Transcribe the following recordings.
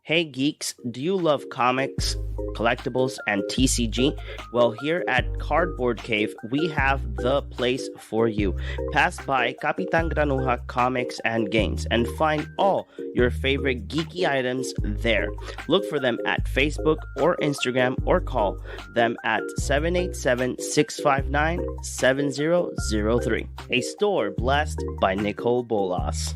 Hey geeks, do you love comics, collectibles, and TCG? Well, here at Cardboard Cave, we have the place for you. Pass by Kapitan Granuja Comics and Games and find all your favorite geeky items there. Look for them at Facebook or Instagram or call them at 787-659-7003. A store blessed by Nicole Bolas.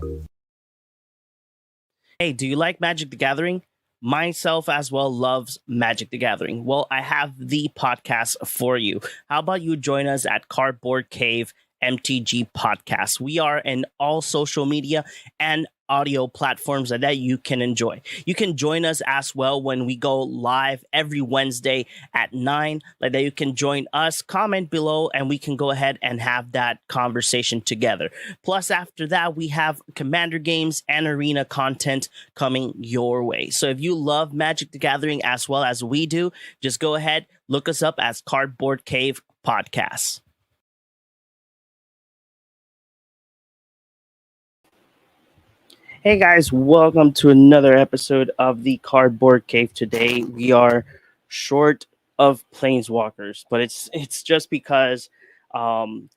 Hey, do you like Magic the Gathering? Myself as well loves Magic the Gathering. Well, I have the podcast for you. How about you join us at Cardboard Cave MTG Podcast? We are in all social media and audio platforms that you can enjoy. You can join us as well when we go live every Wednesday at 9. Like that, you can join us, comment below, and we can go ahead and have that conversation together. Plus, after that, we have Commander games and arena content coming your way. So if you love Magic the Gathering as well as we do, just go ahead, look us up as Cardboard Cave Podcast. Hey guys, welcome to another episode of the Cardboard Cave. Today we are short of Planeswalkers, but it's just because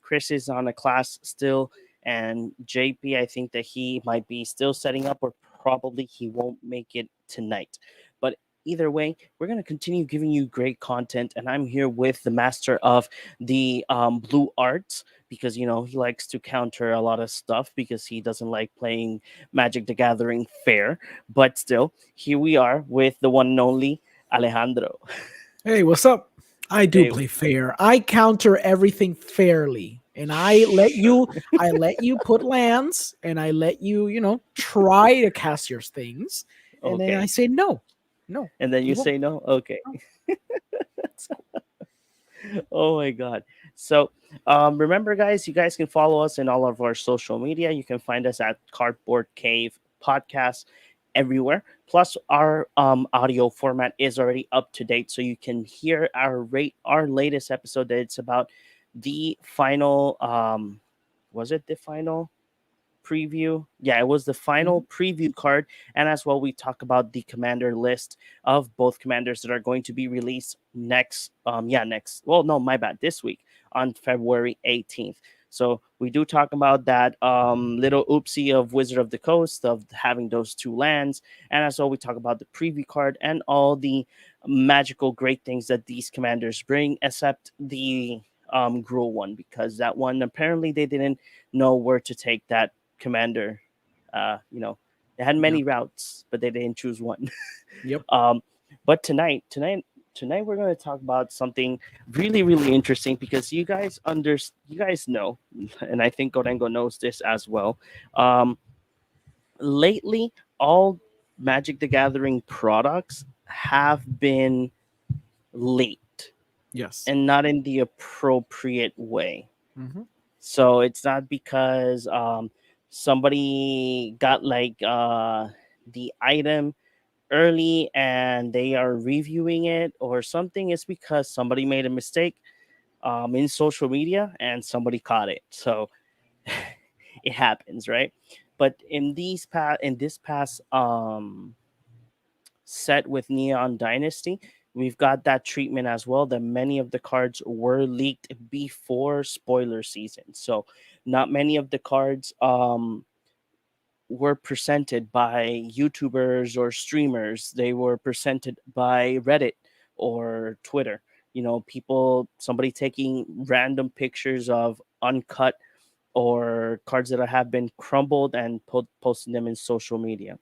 Chris is on a class still, and JP, I think that he might be still setting up, or probably he won't make it tonight. But either way, we're going to continue giving you great content, and I'm here with the master of the blue arts, because he likes to counter a lot of stuff because he doesn't like playing Magic the Gathering fair. But still, here we are with the one and only Alejandro. Hey, what's up? I do Hey, play fair. I counter everything fairly. And I let you put lands and I let you, try to cast your things. And then I okay. say no. No. And then you won't. say no? Okay. Oh my God. So remember, guys, you guys can follow us in all of our social media. You can find us at Cardboard Cave Podcast everywhere. Plus, our audio format is already up to date, so you can hear our latest episode. That it's about the final. Was it the final preview? Yeah, it was the final Mhm. preview card, and as well, we talk about the commander list of both commanders that are going to be released next. Next. Well, no, my bad. This week on February 18th. So we do talk about that little oopsie of Wizard of the Coast of having those two lands, and as well, we talk about the preview card and all the magical great things that these commanders bring, except the Gruul one, because that one apparently they didn't know where to take that commander. They had Yeah. many routes, but they didn't choose one. Yep. um, but tonight we're going to talk about something really, really interesting, because you guys know, and I think Gorengo knows this as well. Um, Lately, all Magic the Gathering products have been leaked, Yes. and not in the appropriate way. Hmm. So it's not because somebody got the item early and they are reviewing it or something. It's because somebody made a mistake in social media and somebody caught it. So it happens, right? But in this past set with Neon Dynasty, we've got that treatment as well, that many of the cards were leaked before spoiler season. So not many of the cards were presented by YouTubers or streamers. They were presented by Reddit or Twitter. Somebody taking random pictures of uncut or cards that have been crumbled and posting them in social media.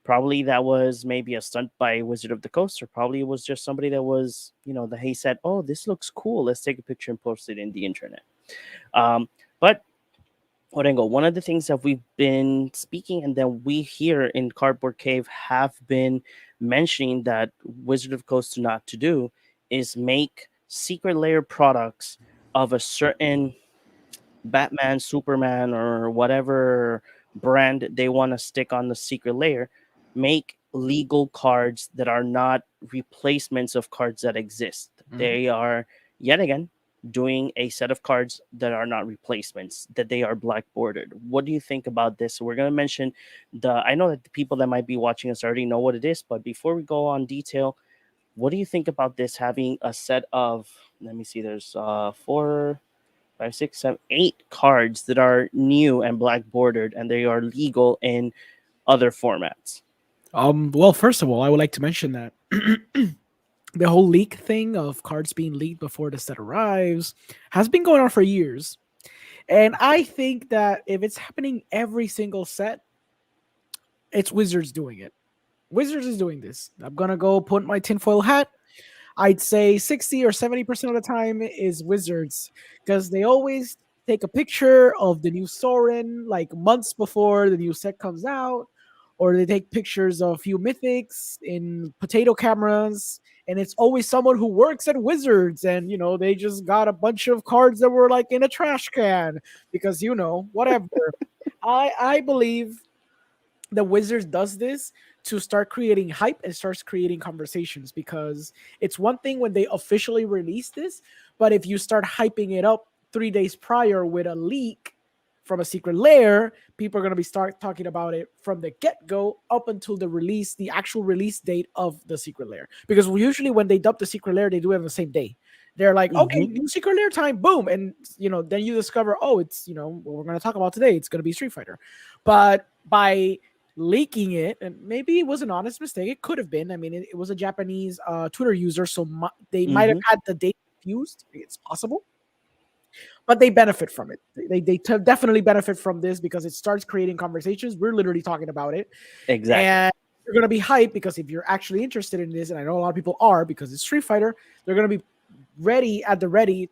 Probably that was maybe a stunt by Wizard of the Coast, or probably it was just somebody that was, that he said, "Oh, this looks cool. Let's take a picture and post it in the internet." But Orengo, one of the things that we've been speaking and that we here in Cardboard Cave have been mentioning that Wizard of the Coast do not to do is make secret layer products of a certain Batman, Superman, or whatever brand they want to stick on the secret layer, make legal cards that are not replacements of cards that exist. Hmm. They are, yet again, doing a set of cards that are not replacements, that they are black bordered. What do you think about this? We're going to mention I know that the people that might be watching us already know what it is, but before we go on detail, what do you think about this having a set of, let me see, there's 4, 5, 6, 7, 8 cards that are new and black bordered, and they are legal in other formats? Well, first of all, I would like to mention that the whole leak thing of cards being leaked before the set arrives has been going on for years. And I think that if it's happening every single set, it's Wizards doing it. Wizards is doing this. I'm gonna go put my tinfoil hat. I'd say 60 or 70% of the time is Wizards because they always take a picture of the new Sorin like months before the new set comes out, or they take pictures of a few mythics in potato cameras. And it's always someone who works at Wizards, and they just got a bunch of cards that were like in a trash can because whatever. I believe the Wizards does this to start creating hype and starts creating conversations, because it's one thing when they officially release this, but if you start hyping it up 3 days prior with a leak from a secret lair, people are going to be start talking about it from the get-go up until the actual release date of the secret lair. Because usually when they dump the secret lair, they do it on the same day. They're like, okay, Mm-hmm. new secret lair time, boom. And then you discover, oh, it's what we're going to talk about today. It's going to be Street Fighter. But by leaking it, and maybe it was an honest mistake, it could have been. I mean, it was a Japanese Twitter user, so they might have Mm-hmm. had the date confused. It's possible, but they benefit from it. They definitely benefit from this because it starts creating conversations. We're literally talking about it, Exactly. and you're going to be hyped because if you're actually interested in this, and I know a lot of people are because it's Street Fighter, they're going to be ready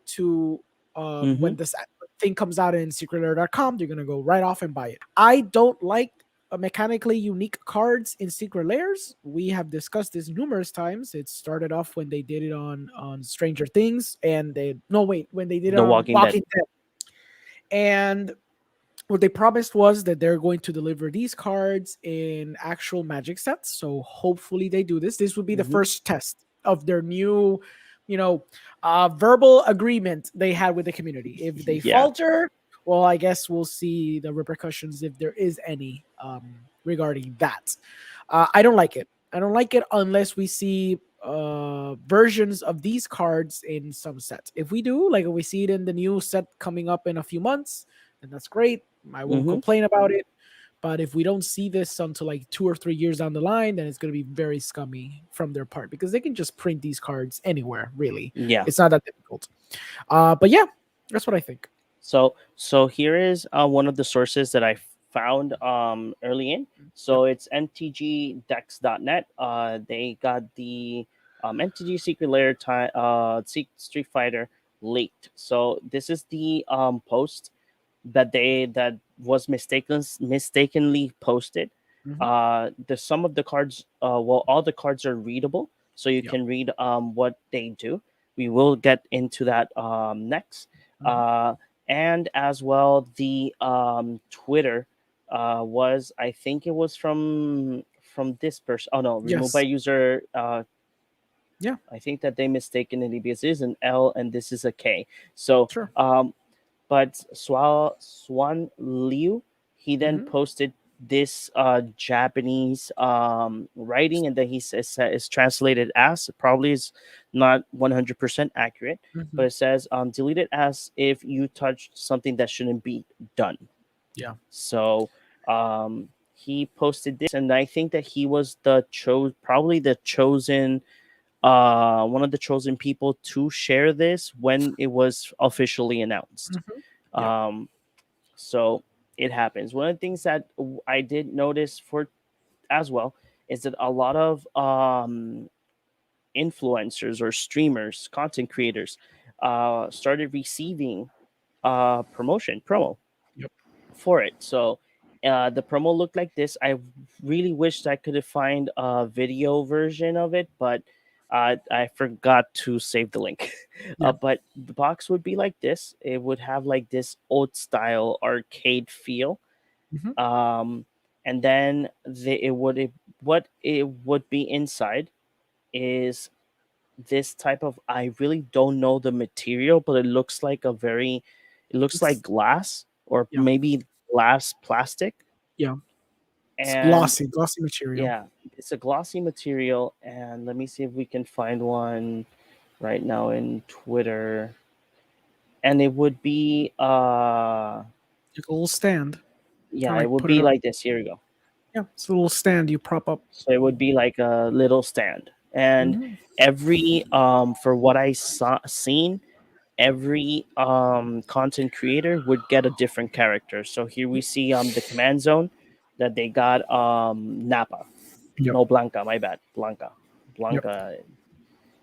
to Mm-hmm. when this thing comes out in secretlair.com, they're going to go right off and buy it. I don't like mechanically unique cards in secret lairs. We have discussed this numerous times. It started off when they did it on Stranger Things, and they no wait when they did it The on Walking Dead. Walking Dead. And what they promised was that they're going to deliver these cards in actual Magic sets. So hopefully they do this. This would be the Mm-hmm. first test of their new, verbal agreement they had with the community. If they Yeah. falter, well, I guess we'll see the repercussions if there is any regarding that. I don't like it. I don't like it unless we see versions of these cards in some sets. If we do, like if we see it in the new set coming up in a few months, then that's great. I won't Mm-hmm. complain about it. But if we don't see this until like 2 or 3 years down the line, then it's going to be very scummy from their part because they can just print these cards anywhere, really. Yeah. It's not that difficult. But yeah, that's what I think. So here is one of the sources that I found early in. Yep. So it's mtgdex.net. They got the MTG Secret Lair Street Fighter leaked. So this is the post that was mistakenly posted. Hmm. The some of the cards, well, all the cards are readable, so you Yep. can read what they do. We will get into that next. Hmm. Uh, and as well, the Twitter was, I think it was from this person. Oh no, removed by Yes. user. Yeah. I think that they mistaken it because this is an L and this is a K. So Sure. but Swan Liu, he then Hmm. posted this Japanese writing, and then he says is translated as, probably is not 100% accurate, but Hmm. it says deleted as if you touched something that shouldn't be done. Yeah. So he posted this, and I think that he was probably the chosen one of the chosen people to share this when it was officially announced. Hmm. Yep. um, so it happens. One of the things that I did notice for as well is that a lot of influencers or streamers, content creators, started receiving promo Yep. for it. So the promo looked like this. I really wished I could have find a video version of it, but I forgot to save the link. Yeah. But the box would be like this. It would have like this old style arcade feel. Hmm. Um, and then what it would be inside is this type of, I really don't know the material, but it looks like it looks like It's glass or yeah, maybe glass plastic. yeah. It's And glossy material. yeah, it's a glossy material. And let me see if we can find one right now in Twitter. And it would be Like a little stand. Kind yeah, of it like would put it be up. like this. Here we go. Yeah, it's a little stand you prop up. So it would be like a little stand. And Hmm. every for what I saw seen, every content creator would get a different character. So here we see the command zone that they got Napa. Yep. No, Blanca, my bad. Blanca. Yep. Blanca.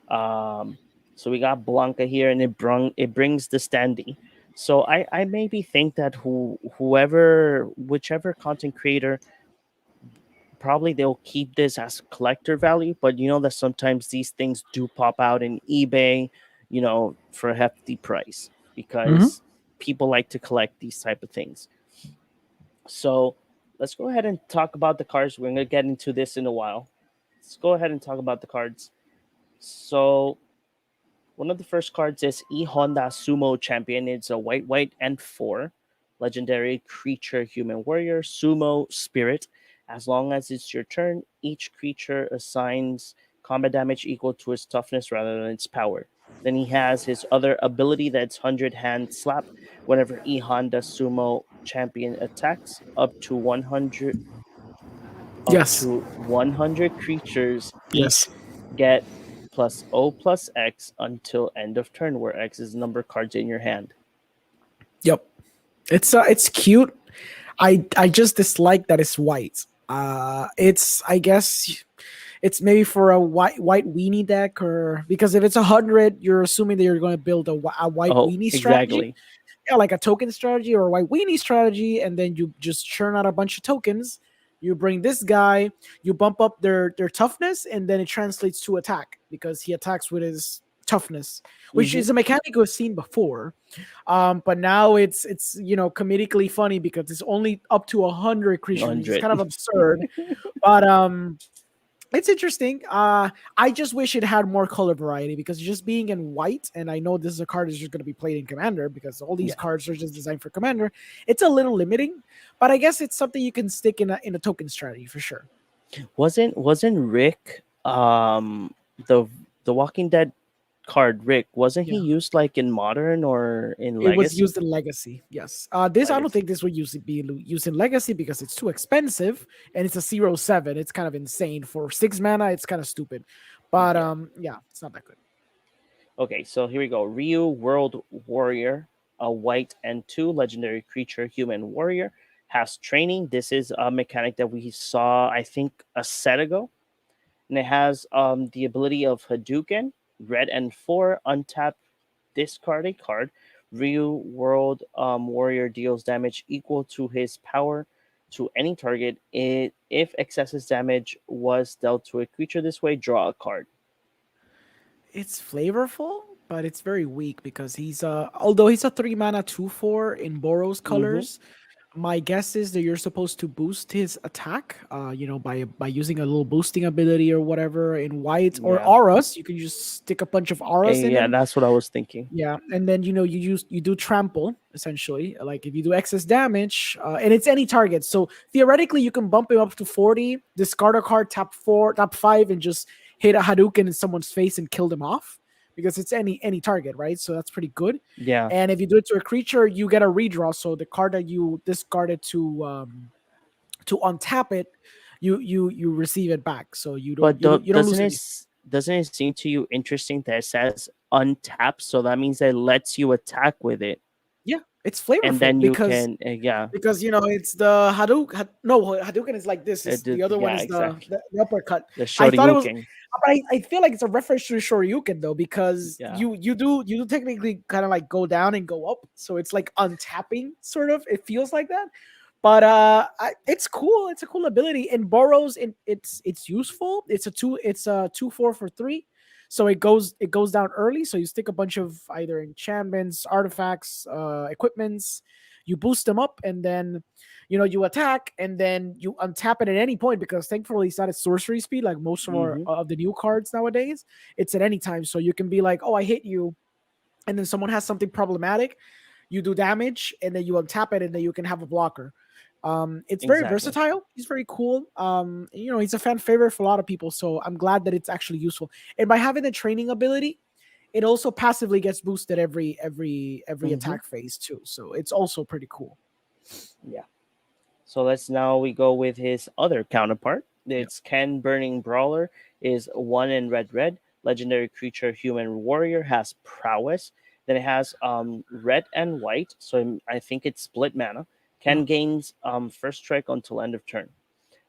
Um so we got Blanca here, and it brings the standee. So I maybe think that whichever content creator, probably they'll keep this as collector value, but you know that sometimes these things do pop out in eBay, for a hefty price, Hmm. because people like to collect these type of things. So let's go ahead and talk about the cards. We're gonna get into this in a while. Let's go ahead and talk about the cards. So one of the first cards is E Honda Sumo Champion. It's a white and four legendary creature human warrior Sumo Spirit. As long as it's your turn, each creature assigns combat damage equal to its toughness rather than its power. Then he has his other ability that's 100 Hand Slap. Whenever E Honda Sumo Champion attacks, up Yes. to 100 creatures Yes. each get plus O plus X until end of turn, where X is the number of cards in your hand. Yep. It's cute. I just dislike that it's white. It's I guess it's maybe for a white weenie deck, or because if it's 100, you're assuming that you're going to build a white Oh, weenie strategy. exactly. Yeah, like a token strategy or a white weenie strategy, and then you just churn out a bunch of tokens. You bring this guy, you bump up their toughness, and then it translates to attack because he attacks with his toughness, which Mm-hmm. is a mechanic we've seen before. But now it's comedically funny because it's only up to 100 creatures, which is 100. kind of absurd. But it's interesting. I just wish it had more color variety because just being in white, and I know this is a card that's just going to be played in Commander because all these Yeah. cards are just designed for Commander. It's a little limiting, but I guess it's something you can stick in a token strategy for sure. Wasn't Rick the Walking Dead card Rick, wasn't he Yeah. used like in modern or in It was legacy? used in Legacy, yes. This I don't Legacy. think this would be used in Legacy because it's too expensive and it's a 0/7. It's kind of insane for 6 mana. It's kind of stupid, but Yeah. yeah, it's not that good. Okay, so here we go. Ryu World Warrior, a white and two legendary creature human warrior, has training. This is a mechanic that we saw, I think, a set ago. And it has the ability of Hadouken, red and four, untap, discard a card. Ryu World Warrior deals damage equal to his power to any target. If excessive damage was dealt to a creature this way, draw a card. It's flavorful, but it's very weak because he's although he's a 3 mana 2/4 in Boros Mm-hmm. colors. My guess is that you're supposed to boost his attack, by using a little boosting ability or whatever in white or Yeah. auras. You can just stick a bunch of auras in Yeah, him. that's what I was thinking. Yeah, and then you do trample essentially. Like if you do excess damage, and it's any target. So theoretically, you can bump him up to 40, discard a card, tap four, tap five, and just hit a Hadouken in someone's face and kill them off because it's any target, right? So that's pretty good. Yeah. And if you do it to a creature, you get a redraw. So the card that you discarded to untap it, you receive it back. So But you don't lose anything. doesn't it seem to you interesting that it says untap? So that means it lets you attack with it, Yeah, it's and flavorful then you because can yeah, it's the no, Hadouken is like this. Is the other one yeah, is exactly, the uppercut. the I thought it was, Shoryuken. but I feel like it's a reference to Shoryuken though because Yeah, you do technically kind of like go down and go up, so it's like untapping sort of. It feels like that, but it's cool. It's a cool ability. In Boros, it's useful. It's a 2/4 for 3. So it goes down early. So you stick a bunch of either enchantments, artifacts, equipments. You boost them up, and then You attack and then you untap it at any point because thankfully it's not at sorcery speed like most of our Mm-hmm. of the new cards nowadays. It's at any time, so you can be like, oh, I hit you, and then someone has something problematic, you do damage, and then you untap it, and then you can have a blocker. It's very Exactly. versatile. He's very cool. He's a fan favorite for a lot of people, so I'm glad that it's actually useful. And by having the training ability, it also passively gets boosted every Mm-hmm. attack phase too. So it's also pretty cool. Yeah. So let's now we go with his other counterpart. Yeah. It's Ken Burning Brawler is one in red. Legendary creature human warrior has prowess. Then it has red and white. So I think it's split mana. Yeah. Ken gains first strike until end of turn.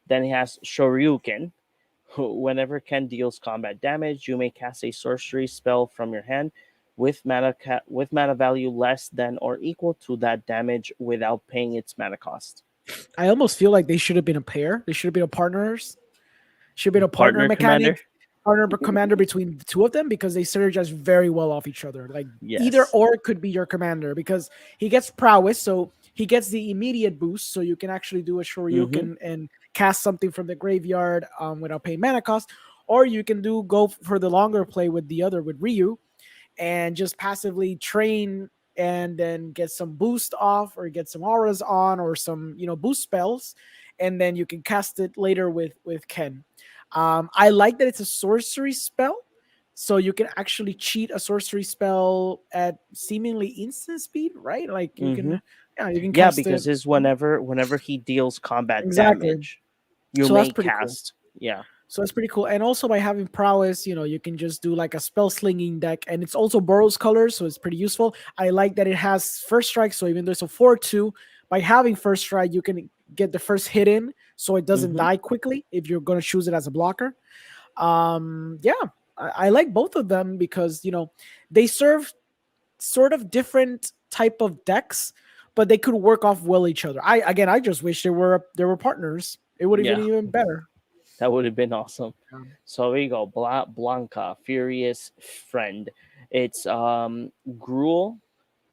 Then he has Shoryuken. Whenever Ken deals combat damage, you may cast a sorcery spell from your hand with mana value less than or equal to that damage without paying its mana cost. I almost feel like they should have been a pair. They should have been a partners. Should have been a partner Partner commander. mechanic, commander between the two of them because they synergize very well off each other. Like either Yes. or could be your commander because he gets prowess, so he gets the immediate boost, so you can actually do a Mm-hmm. Shoryuken and cast something from the graveyard without paying mana cost, or you can go for the longer play with the other with Ryu and just passively train and then get some boost off or get some auras on or some boost spells, and then you can cast it later with Ken. I like that it's a sorcery spell, so you can actually cheat a sorcery spell at seemingly instant speed, right? Like you Mm-hmm. can, yeah, you can Yeah, cast it. because his whenever he deals combat Exactly. damage, you So that's may pretty cool. cast. Yeah. So that's pretty cool. And also by having prowess, you can just do like a spell slinging deck, and it's also Boros colors, so it's pretty useful. I like that it has first strike, so even though it's a 4-2, by having first strike, you can get the first hit in, so it doesn't Mm-hmm. die quickly if you're gonna choose it as a blocker. Yeah, I like both of them because they serve sort of different type of decks, but they could work off well each other. I just wish they were partners. It would have been Yeah, even better. that would have been awesome. Um, So there you go, Blanca, Furious Friend. It's Gruel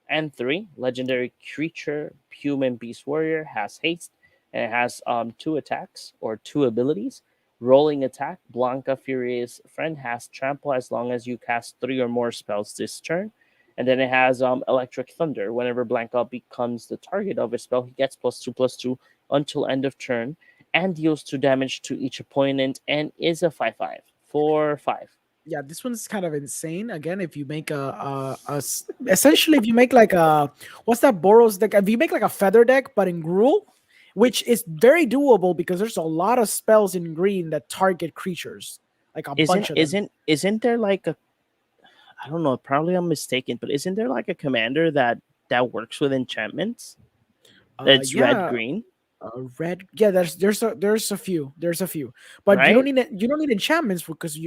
and 3 legendary creature human beast warrior has haste and it has two attacks or two abilities. Rolling attack, Blanca Furious Friend has trample as long as you cast 3 or more spells this turn. And then it has electric thunder. Whenever Blanca becomes the target of a spell, he gets +2/+2 until end of turn and deals 2 damage to each opponent and is a 5/5 4/5. yeah, this one's kind of insane. Again, if you make essentially if you make like a what's that Boros deck? If you make like a feather deck, but in Gruul, which is very doable because there's a lot of spells in green that target creatures, like a Isn't bunch of them. isn't isn't there like a I don't know, probably I'm mistaken, but isn't there like a commander that works with enchantments? That's red Yeah, green, red. Yeah, there's a few, but you don't right? need you don't need enchantments because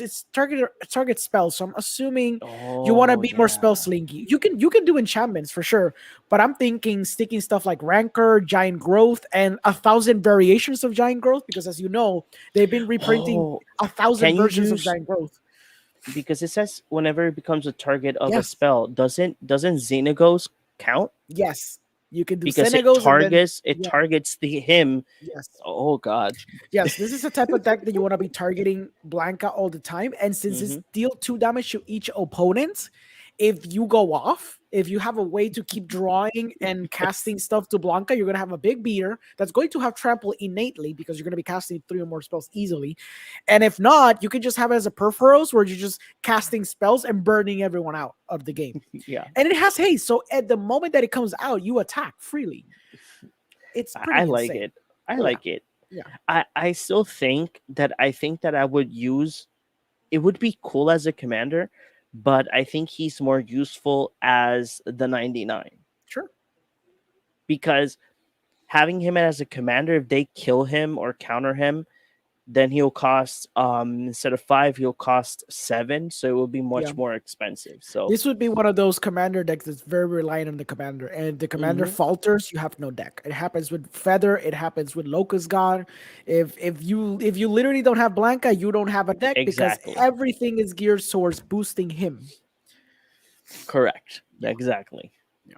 it's target spells. So I'm assuming you want to Oh be more spell yeah. slinky. You can do enchantments for sure, but I'm thinking sticking stuff like Rancor, Giant Growth, and 1,000 variations of Giant Growth because as you know they've been reprinting Oh, 1,000 can you versions of use Giant Growth. because it says whenever it becomes a target of a Yes, spell, doesn't Xenagos count? yes, you can do Because Senegos and then it yeah, targets the him. yes. Oh god. Yes, this is the type of deck that you want to be targeting Blanca all the time. And since it's Hmm. deal 2 damage to each opponent, if you go off, if you have a way to keep drawing and Yes. casting stuff to Blanca, you're gonna have a big beater that's going to have trample innately because you're gonna be casting 3 or more spells easily. And if not, you can just have it as a Perforos where you're just casting spells and burning everyone out of the game. Yeah. And it has haste, so at the moment that it comes out, you attack freely. It's I pretty like insane. it. I Oh yeah, like it. yeah, I still think that I would use it would be cool as a commander, but I think he's more useful as the 99 sure. because having him as a commander, if they kill him or counter him, then he'll cost instead of 5, he'll cost 7, so it will be Yeah. much more expensive. So, This would be one of those commander decks that's very reliant on the commander. And if the commander mhm, falters, you have no deck. It happens with Feather, it happens with Locust God. If you literally don't have Blanca, you don't have a deck because exactly. everything is geared towards boosting him. Correct. Yeah. Exactly. Yeah.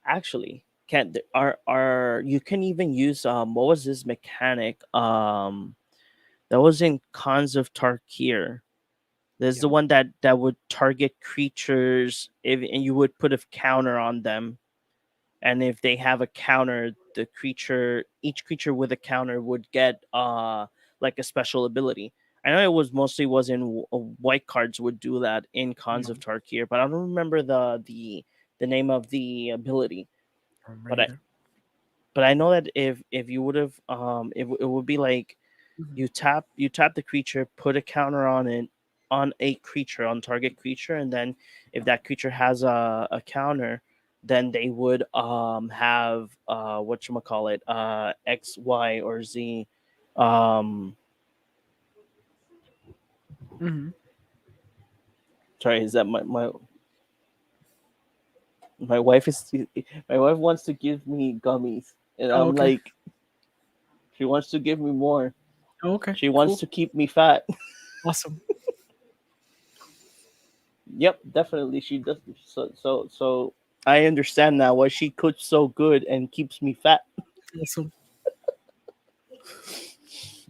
Actually, can are you can even use what was this mechanic that was in Cons of Tarkir. There's the Yeah. one that would target creatures if and you would put a counter on them, and if they have a counter, the creature each creature with a counter would get like a special ability. I know it was mostly was in white cards would do that in Cons Yeah. of Tarkir, but I don't remember the name of the ability. Remember But I either. but I know that if you would have it would be like Mhm. you tap the creature, put a counter on it on a creature on target creature, and then if that creature has a counter, then they would have what you call it X Y or Z. Um, Mhm. sorry, is that my wife is my wife wants to give me gummies, and Oh, I'm okay. like she wants to give me more. Oh, okay. She wants Cool. to keep me fat. Awesome. Yep, definitely she does. So I understand now why she cooks so good and keeps me fat. Awesome.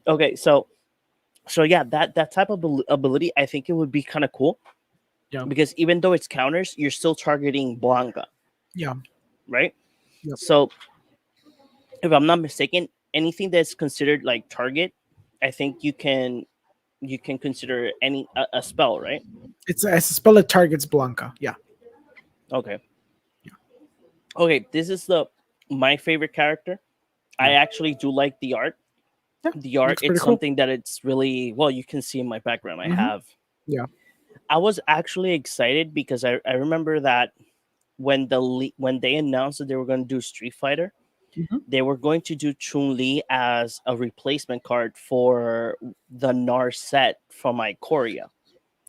Okay, so yeah, that type of ability, I think it would be kind of cool Yeah. because even though it's counters, you're still targeting Blanca, Yeah. right? Yep. So if I'm not mistaken, anything that's considered like target, I think you can consider any a spell, right? It's a spell that targets Blanca. Yeah. Okay, Yeah. okay. This is the my favorite character. I Yeah. actually do like the art. Yeah. The art, Looks pretty it's cool. something that it's really well. You can see in my background. I Hmm. have. Yeah. I was actually excited because I remember that when they announced that they were going to do Street Fighter, Hmm. they were going to do Chun Li as a replacement card for the Nar set from Ikoria.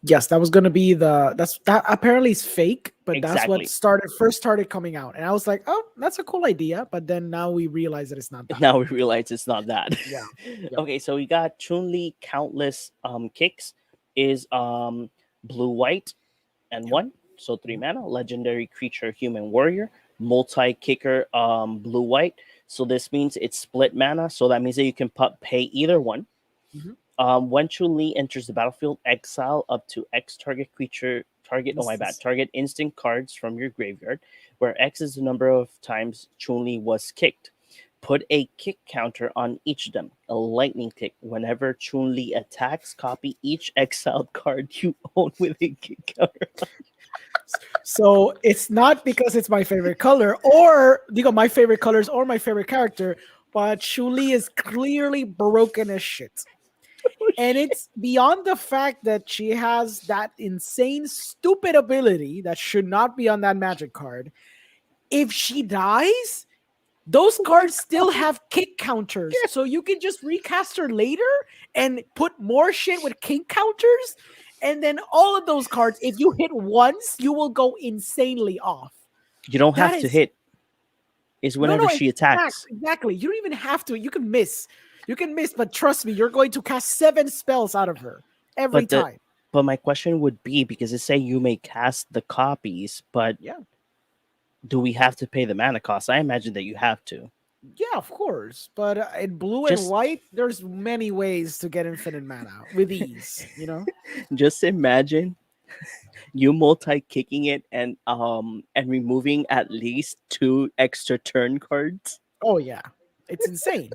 Yes, that was gonna be that apparently is fake, but that's what Exactly. first started coming out, and I was like, oh, that's a cool idea, but then now we realize that it's not that. Now we realize it's not that. Yeah. Yep. Okay, so we got Chun Li countless kicks is blue white and Yep. one, so three Mhm. mana, legendary creature, human warrior, multi kicker, blue white. So this means it's split mana. So that means that you can pay either one. Mhm. When Chun Li enters the battlefield, exile up to X target creature target. Oh my bad, Instance. target instant cards from your graveyard, where X is the number of times Chun Li was kicked. Put a kick counter on each of them. A lightning kick. Whenever Chun Li attacks, copy each exiled card you own with a kick counter. So it's not because it's my favorite color, or my favorite colors, or my favorite character, but Shuli is clearly broken as shit. Oh And shit! it's beyond the fact that she has that insane, stupid ability that should not be on that magic card. If she dies, those Oh my cards still god! have kick counters. Yeah. So you can just recast her later and put more shit with kick counters. And then all of those cards, if you hit once, you will go insanely off. You don't That have to is hit. It's no, whenever she attacks. exactly. You don't even have to. You can miss. You can miss, but trust me, you're going to cast 7 spells out of her every But the time. but my question would be because it say you may cast the copies, but Yeah. do we have to pay the mana cost? I imagine that you have to. Yeah, of course. But in blue and Just white, there's many ways to get infinite mana with ease. just imagine you multi kicking it and removing at least two extra turn cards. Oh yeah. It's insane.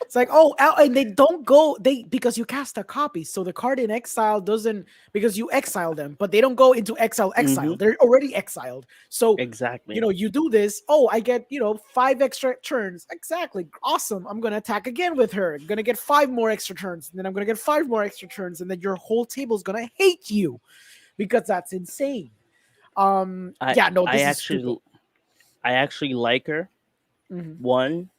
It's like, oh, and they don't go they because you cast a copy, so the card in exile doesn't because you exile them, but they don't go into exile. Mm-hmm. They're already exiled. So Exactly. you do this. Oh, I get 5 extra turns. Exactly, awesome. I'm gonna attack again with her. I'm gonna get 5 more extra turns, and then I'm gonna get 5 more extra turns, and then your whole table's gonna hate you because that's insane. I Yeah, no, I this is stupid. actually I actually like her. Mhm. One,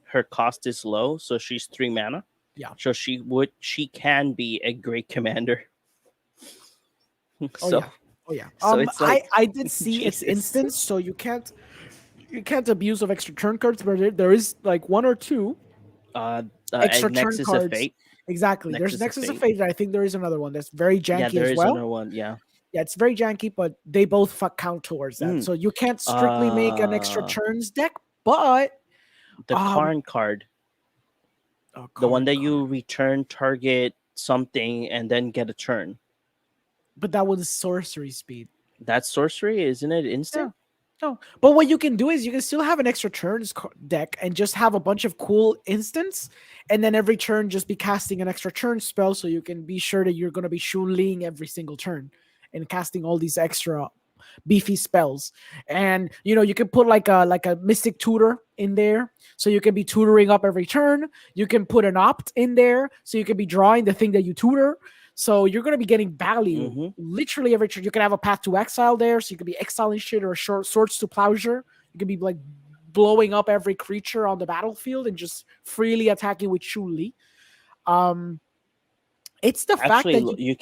her cost is low, so she's three mana. Yeah. So she can be a great commander. Oh So yeah. Oh yeah. so it's I like I did see its Jesus. instance, so you can't abuse of extra turn cards, but there is like one or two Uh, extra turn Nexus of cards. Fate. Exactly. There's Nexus of Nexus of Fate. Fate. I think there is another one that's very Yeah, janky there as is well. another one. Yeah. Yeah, it's very janky, but they both count towards that. Mm. So you can't strictly make an extra Uh, turns deck, but the um, Karn card, a the one Karn that card. you return target something and then get a turn. But that was sorcery speed. That's sorcery, isn't it? Yeah. Instant. No, but what you can do is you can still have an extra turns deck and just have a bunch of cool instants, and then every turn just be casting an extra turn spell, so you can be sure that you're going to be Shuling every single turn and casting all these extra beefy spells. And you can put like a mystic tutor in there, so you can be tutoring up every turn. You can put an opt in there, so you can be drawing the thing that you tutor. So you're going to be getting value Mm-hmm. literally every turn. You can have a path to exile there, so you can be exiling shit, or a short swords to plowshare. You can be like blowing up every creature on the battlefield and just freely attacking with Shuli. Um, it's the fact Actually, that you.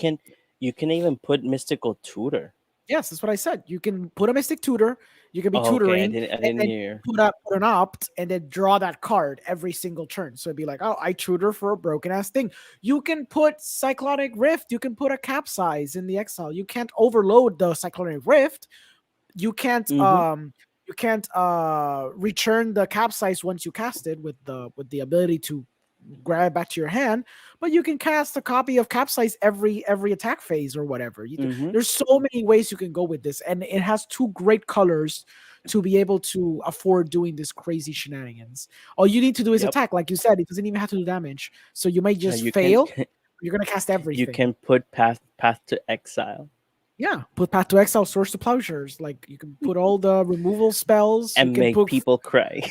you can even put mystical tutor. Yes, that's what I said. You can put a mystic tutor. You can be Oh, okay, tutoring, I and didn't then hear. put an opt, and then draw that card every single turn. So it'd be like, oh, I tutor for a broken ass thing. You can put cyclonic rift. You can put a capsize in the exile. You can't overload the cyclonic rift. You can't Mm-hmm. um you can't return the capsize once you cast it with the ability to grab it back to your hand, but you can cast a copy of capsize every attack phase or whatever. Mm-hmm. There's so many ways you can go with this, and it has two great colors to be able to afford doing this crazy shenanigans. All you need to do is Yep. attack, like you said. It doesn't even have to do damage, so you might just You can fail. You're gonna cast you everything. can put path to exile Yeah, put Path to Exile, Source to Plowshares. Like you can put all the removal spells. You and can make put people cry.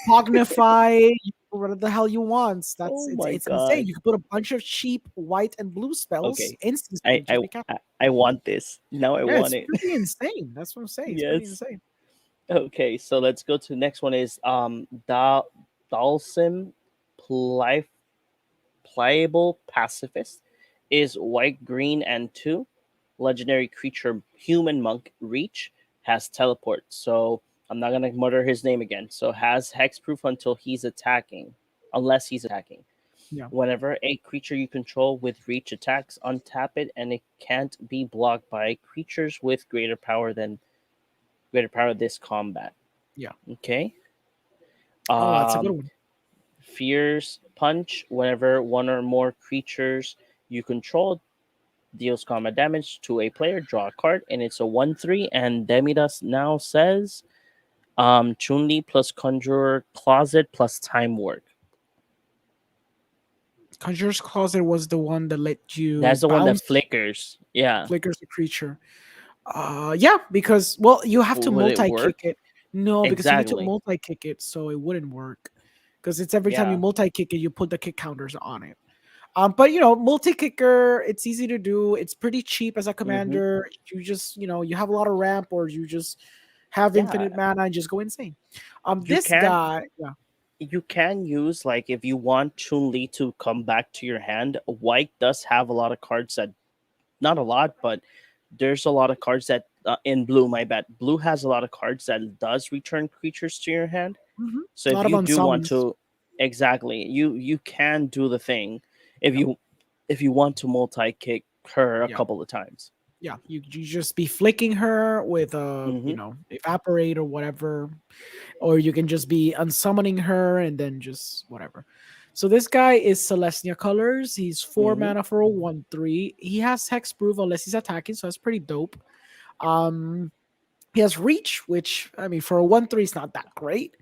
Cognify. You can put whatever the hell you want. That's Oh it's my it's insane. god. You can put a bunch of cheap white and blue spells, Okay. instants that I can I just be cast. I want this. Now I Yeah, want it's it. pretty insane. That's what I'm saying. It's pretty Yes. insane. Okay, so let's go to the next one is Dalsim Pli- Pliable Pacifist is white, green, and two. Legendary creature human monk reach has teleport. So I'm not gonna murder his name again. So has hexproof until he's attacking. Unless he's attacking. Yeah. Whenever a creature you control with reach attacks, untap it and it can't be blocked by creatures with greater power this combat. Yeah. Okay. Oh, that's a good Um, one. Fierce Punch. Whenever one or more creatures you control deals combat damage to a player, draw a card, and it's a 1/3. And Demidas now says Chun-Li plus Conjurer Closet plus Time Work. Conjurer's Closet was the one that let you That's the one that bounce flickers. Yeah. flickers the creature. Yeah, because well, you have to Would it multi kick work? it. No, because you need to Exactly. multi kick it, so it wouldn't work. Because it's every time you Yeah. multi kick it, you put the kick counters on it. But multi kicker, it's easy to do. It's pretty cheap as a Mm-hmm. commander. You just you have a lot of ramp, or you just have Yeah. infinite mana and just go insane. You This can guy, yeah, you can use like if you want Chun Li to come back to your hand. White does have a lot of cards that not a lot, but there's a lot of cards that in blue. My bad. Blue has a lot of cards that does return creatures to your hand. So a if lot of you do want unsummons. to, exactly, you can do the thing if Yeah, you want to multi kick her a yeah. couple of times. Yeah, you just be flicking her with Mm-hmm. evaporate or whatever, or you can just be unsummoning her and then just whatever. So this guy is Celestia colors. He's 4 Mm-hmm. mana for a 1/3. He has hexproof unless he's attacking, so that's pretty dope. Um, he has reach, which I mean for a 1/3 is not that great,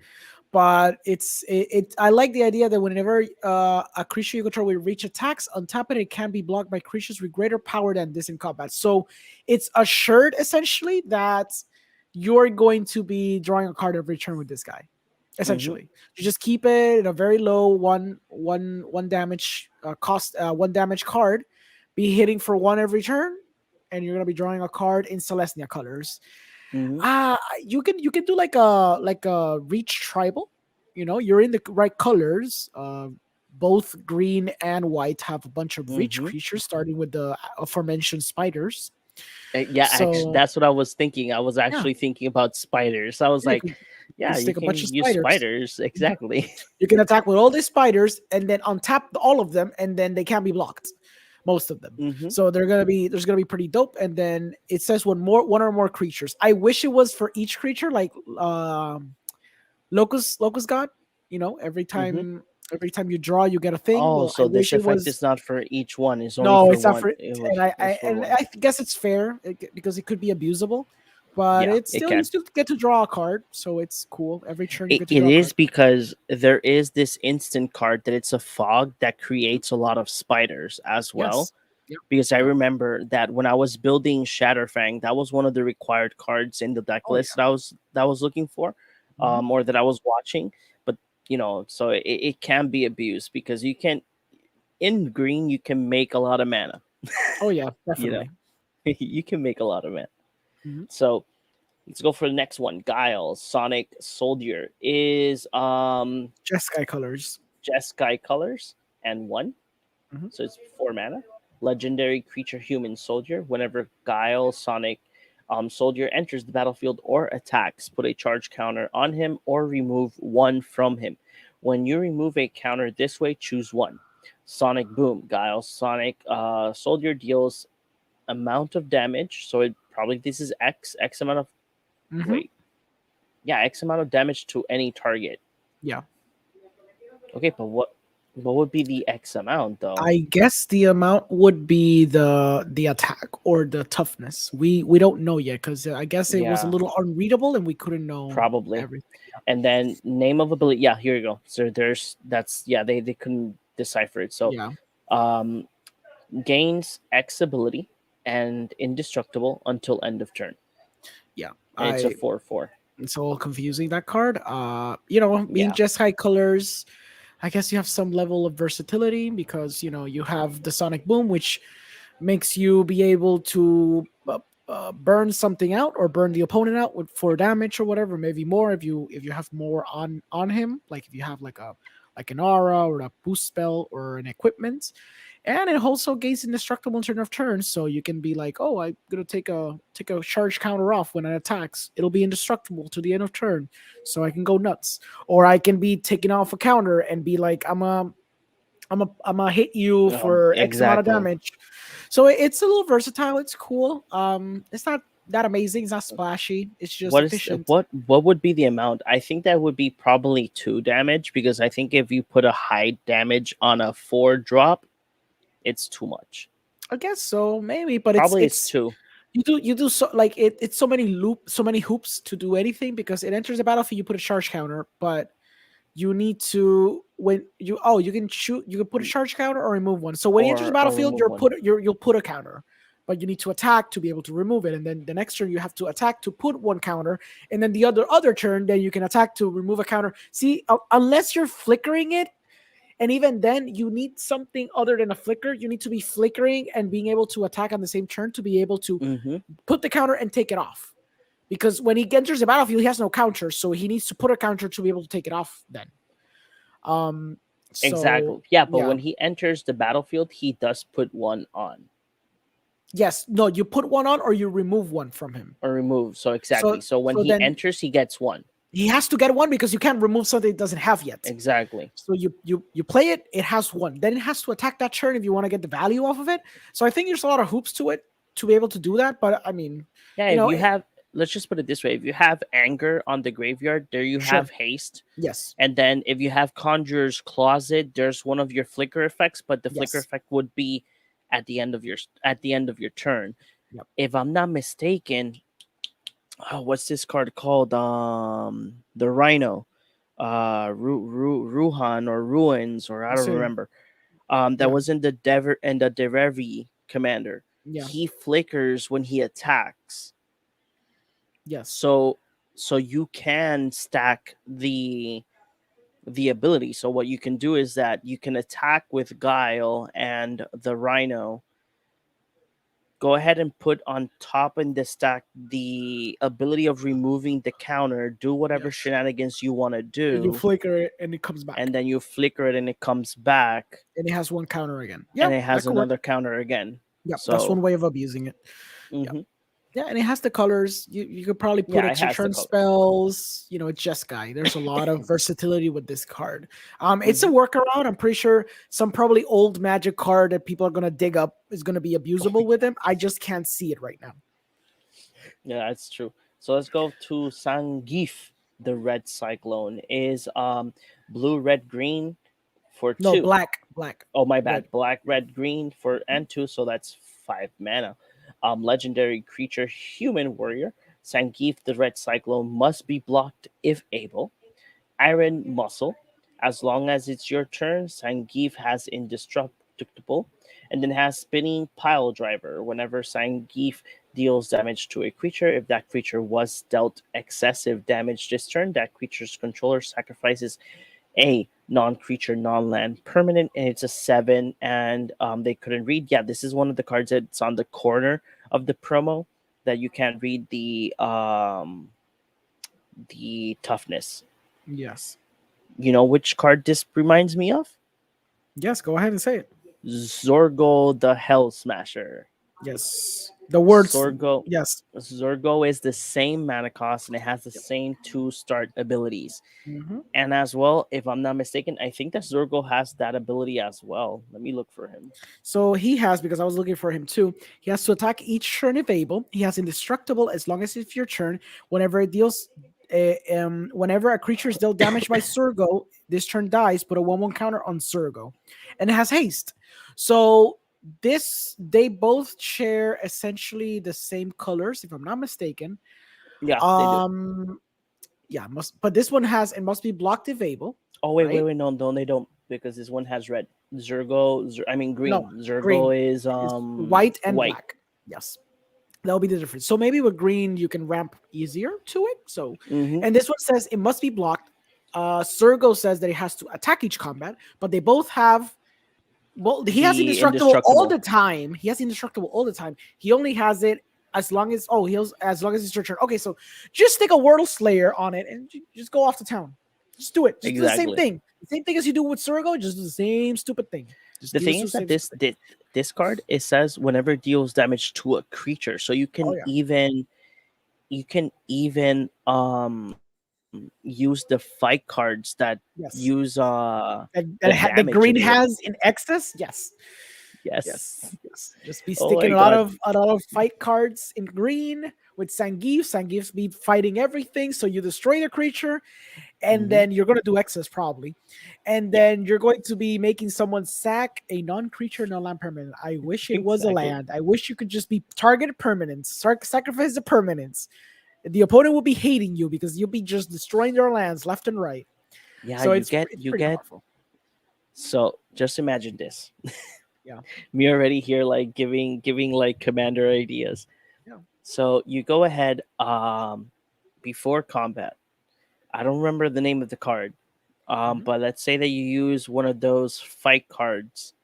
but I like the idea that whenever a creature you control with reach attacks, untap it, it can be blocked by creatures with greater power than this in combat. So it's assured essentially that you're going to be drawing a card every turn with this guy. Mm-hmm. Essentially, you just keep it in a very low one damage cost, one damage card, be hitting for one every turn, and you're gonna be drawing a card in Celestia colors. Mm-hmm. You can do like a reach tribal. You're in the right colors. Both green and white have a bunch of reach Mm-hmm. creatures, starting with the aforementioned spiders. Yeah, actually, So that's what I was thinking. I was yeah, actually thinking about spiders. I was you like, can, you can yeah, you stick a bunch of can use spiders. spiders. Mhm. Exactly. You can attack with all these spiders and then untap all of them, and then they can't be blocked. most of them. Mm-hmm. So they're gonna be there's gonna be pretty dope. And then it says one or more creatures. I wish it was for each creature, like Locust God. Mm-hmm. Every time you draw, you get a thing. Oh, Well, I so this wish it effect was. is not for each one. It's only No, for it's not one. for. And I, It's I for and one. I guess it's fair because it could be abusable, but Yeah, it's it still you can. still get to draw a card, so it's cool. Every turn you get to It draw a card. is because there is this instant card that it's a fog that creates a lot of spiders as well. Yes. Yep. Because I Yep. remember that when I was building Shatterfang, that was one of the required cards in the deck Oh list yeah. that I was looking for, Hmm. or that I was watching. But so it can be abused because you can in green you can make a lot of mana. Oh yeah. You know, Definitely. you can make a lot of mana. Hmm. So let's go for the next one. Guile Sonic Soldier is Jeskai colors. Jeskai colors and one. Hmm. So it's 4 mana. Legendary creature human soldier. Whenever Guile Sonic soldier enters the battlefield or attacks, put a charge counter on him or remove one from him. When you remove a counter this way, choose one. Sonic Boom. Guile Sonic soldier deals amount of damage. So it probably this is X amount of Hmm. wait. Yeah, X amount of damage to any target. Yeah. Okay, but what would be the X amount though? I guess the amount would be the attack or the toughness. We don't know yet because I guess it was a Yeah, little unreadable and we couldn't know probably. everything. And then name of ability. Yeah, here you go. So there's that's yeah, they couldn't decipher it. So Yeah. um gains X ability and indestructible until end of turn. Yeah. And it's a I 4/4. It's all confusing, that card. Being Yeah. just high colors, I guess you have some level of versatility because you have the Sonic Boom, which makes you be able to burn something out or burn the opponent out for damage or whatever, maybe more if you have more on him, like if you have like an aura or a boost spell or an equipment. And it also gains indestructible in turn of turn, so you can be like, oh, I'm gonna take a charge counter off when it attacks. It'll be indestructible to the end of turn, so I can go nuts. Or I can be taking off a counter and be like, I'm a hit you for X amount of Exactly. damage. So it's a little versatile. It's cool. It's not that amazing. It's not splashy. It's just What is efficient. what would be the amount? I think that would be probably 2 damage because I think if you put a high damage on a 4 drop, it's too much. I guess so, maybe, but it's Probably it's it's two. you do so like it's so many hoops to do anything because it enters the battlefield. You put a charge counter, but you need to when you can shoot, you can put a charge counter or remove one. So when he enters the Or battlefield, remove one. you'll put a counter, but you need to attack to be able to remove it, and then the next turn you have to attack to put one counter, and then the other turn then you can attack to remove a counter. See, unless you're flickering it. And even then, you need something other than a flicker. You need to be flickering and being able to attack on the same turn to be able to Mm-hmm. put the counter and take it off. Because when he enters the battlefield, he has no counter, so he needs to put a counter to be able to take it off. Then, um, so Exactly. Yeah, but yeah, when he enters the battlefield, he does put one on yes, no, you put one on or you remove one from him. or remove. So So exactly. So when so he then enters, he gets one. he has to get one because you can't remove something it doesn't have yet. Exactly. So you play it, it has one. Then it has to attack that turn if you want to get the value off of it. So I think there's a lot of hoops to it to be able to do that. But I mean, Yeah, you if know, you have let's just put it this way, if you have anger on the graveyard, there you sure, have haste. yes, And then if you have Conjurer's Closet, there's one of your flicker effects, but the flicker yes, effect would be at the end of your turn. yep. If I'm not mistaken, what's this card called? The Rhino, Ruhan or Ruins, or I don't So remember. That yeah, was in the Derevi commander. yeah, He flickers when he attacks, yes, so you can stack the ability. So what you can do is that you can attack with Guile and the Rhino. Go ahead and put on top in the stack the ability of removing the counter. Do whatever yes. shenanigans you want to And you do, flicker it and it comes back, and then you flicker it and it comes back, and it has one counter again. and Yeah, it that has could work. another counter again. Yeah, that's one So, way of abusing it. Yeah. mhm. Yeah, and it has the colors. You could probably put Yeah, it extra has the turn colors. spells. It's just guy. There's a lot of versatility with this card. It's a Hmm. workaround. I'm pretty sure some probably old magic card that people are gonna dig up is gonna be abusable with him. I just can't see it right now. Yeah, that's true. So let's go to Sangif. The red cyclone is blue, red, green for No, two. black, black, Oh, my red. bad. Black, red, green for and two, so that's 5 mana. Legendary creature, human warrior. Sangif, the red cyclone, must be blocked if able. Iron muscle. As long as it's your turn, Sangif has indestructible, and then has spinning pile driver. Whenever Sangif deals damage to a creature, if that creature was dealt excessive damage this turn, that creature's controller sacrifices a non-creature, non-land permanent, and it's a 7. And they couldn't read. Yeah, this is one of the cards that's on the corner of the promo that you can't read the toughness. Yes, You know which card this reminds me of? yes. Go ahead and say it. Zorgo the Hell Smasher. Yes, the words. Zorgo Yes. Zorgo is the same mana cost and it has the Yep. same two start abilities. Hmm. And as well, if I'm not mistaken, I think that Zorgo has that ability as well. Let me look for him. So he has, because I was looking for him too. He has to attack each turn if able. He has indestructible as long as it's your turn. Whenever it deals, whenever a creature is dealt damage by Surgo, this turn dies. Put a 1/1 counter on Surgo, and it has haste. So this they both share essentially the same colors, if I'm not mistaken. Yeah, they do. Um, yeah, must but this one has it must be blocked if able, Oh wait, wait, right? wait, no, they don't because this one has red. I mean No, green. Zergo green. is It's white and white. black. Yes. That'll be the difference. So maybe with green you can ramp easier to it. So, Mm-hmm. and this one says it must be blocked. Sergo says that he has to attack each combat, but they both have. Well, he has The indestructible all indestructible. the time. He has indestructible all the time. He only has it as long as as long as it's your turn. Okay, so just stick a Wordle Slayer on it and just go off to town. Just do it. Just do the same Exactly. thing. The same thing as you do with Sergo. Just do the same stupid thing. Just The do the thing is that same this stupid thing. this card it says whenever it deals damage to a creature, so Oh yeah. you can even use the fight cards that use Yes. the That damage green ability. has in excess. Yes. Yes, Yes. yes. Just be Oh sticking my god. a lot of fight cards in green with Sangif. Sangif's be fighting everything, so you destroy the creature, and Hmm. then you're gonna do excess probably, and Yeah. then you're going to be making someone sack a non-creature, non-land permanent. I wish it was a Exactly. land. I wish you could just be targeted permanents, sacrifice the permanents. The opponent will be hating you because you'll be just destroying their lands left and right. Yeah, So it's you pretty get powerful. so just imagine this. Yeah, Me already here like giving like commander ideas. yeah. So you go ahead before combat. I don't remember the name of the card. Hmm. But let's say that you use one of those fight cards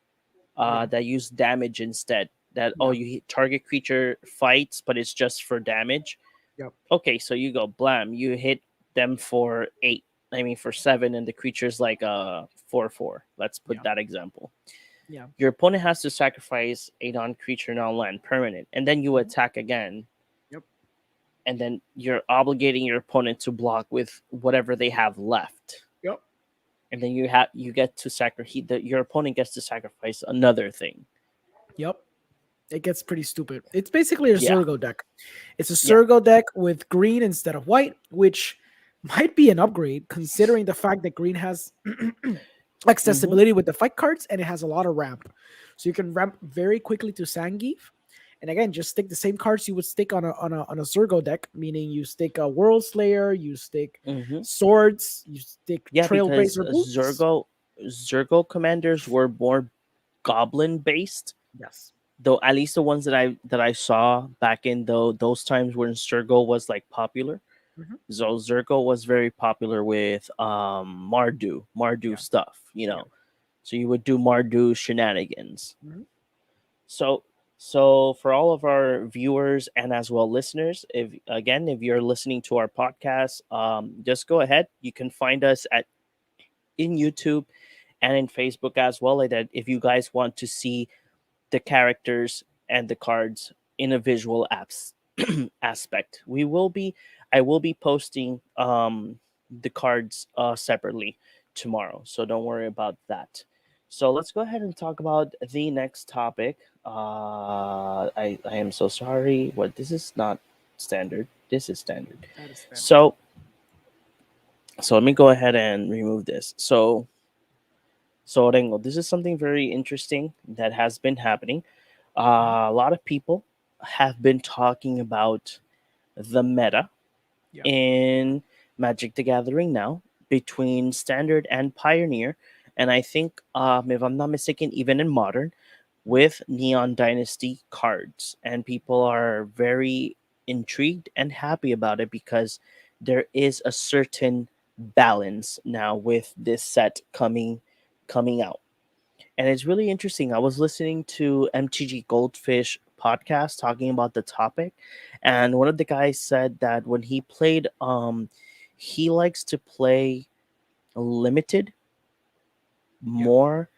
Yeah, that use damage instead. That yeah, you hit target creature fights, but it's just for damage. yep, Okay, so you go blam. You hit them for 8. I mean for 7, and the creature's like 4/4. Let's put yeah, that example. yeah. Your opponent has to sacrifice a non-creature, non-land permanent, and then you Mhm. attack again, Yep, and then you're obligating your opponent to block with whatever they have left. yep, And then you get to sacrifice your opponent gets to sacrifice another thing. yep. It gets pretty stupid. It's basically a Yeah, Zergo deck. It's a yeah. Zergo deck with green instead of white, which might be an upgrade considering the fact that green has Mm-hmm. accessibility with the fight cards and it has a lot of ramp. So you can ramp very quickly to Zangief. And again, just stick the same cards you would stick on a Zergo deck, meaning you stick a World Slayer, you stick Mm-hmm. swords, you stick Yeah, because Trailblazer boots. Zergo commanders were more goblin based. Yes. Though at least the ones that I saw back in those times when Zergo was like popular. Hmm. So Zergo was very popular with Mardu Yeah. stuff, Yeah. So you would do Mardu shenanigans. Hmm. So so for all of our viewers and as well listeners, if you're listening to our podcast, just go ahead. You can find us at in YouTube and in Facebook as well. Like that, if you guys want to see the characters and the cards in a visual apps. aspect. I will be posting the cards separately tomorrow, so don't worry about that. So let's go ahead and talk about the next topic. I am so sorry. What, this is not standard. This is standard. That is standard. So let me go ahead and remove this. So Rengo, this is something very interesting that has been happening. Mhm. A lot of people have been talking about the meta Yeah. in Magic the Gathering now between Standard and Pioneer, and I think, if I'm not mistaken, even in Modern, Mhm. with Neon Dynasty cards, and people are very intrigued and happy about it because there is a certain balance now with this set coming out, and it's really interesting. I was listening to MTG Goldfish podcast talking about the topic, and one of the guys said that when he played, he likes to play limited Yeah. more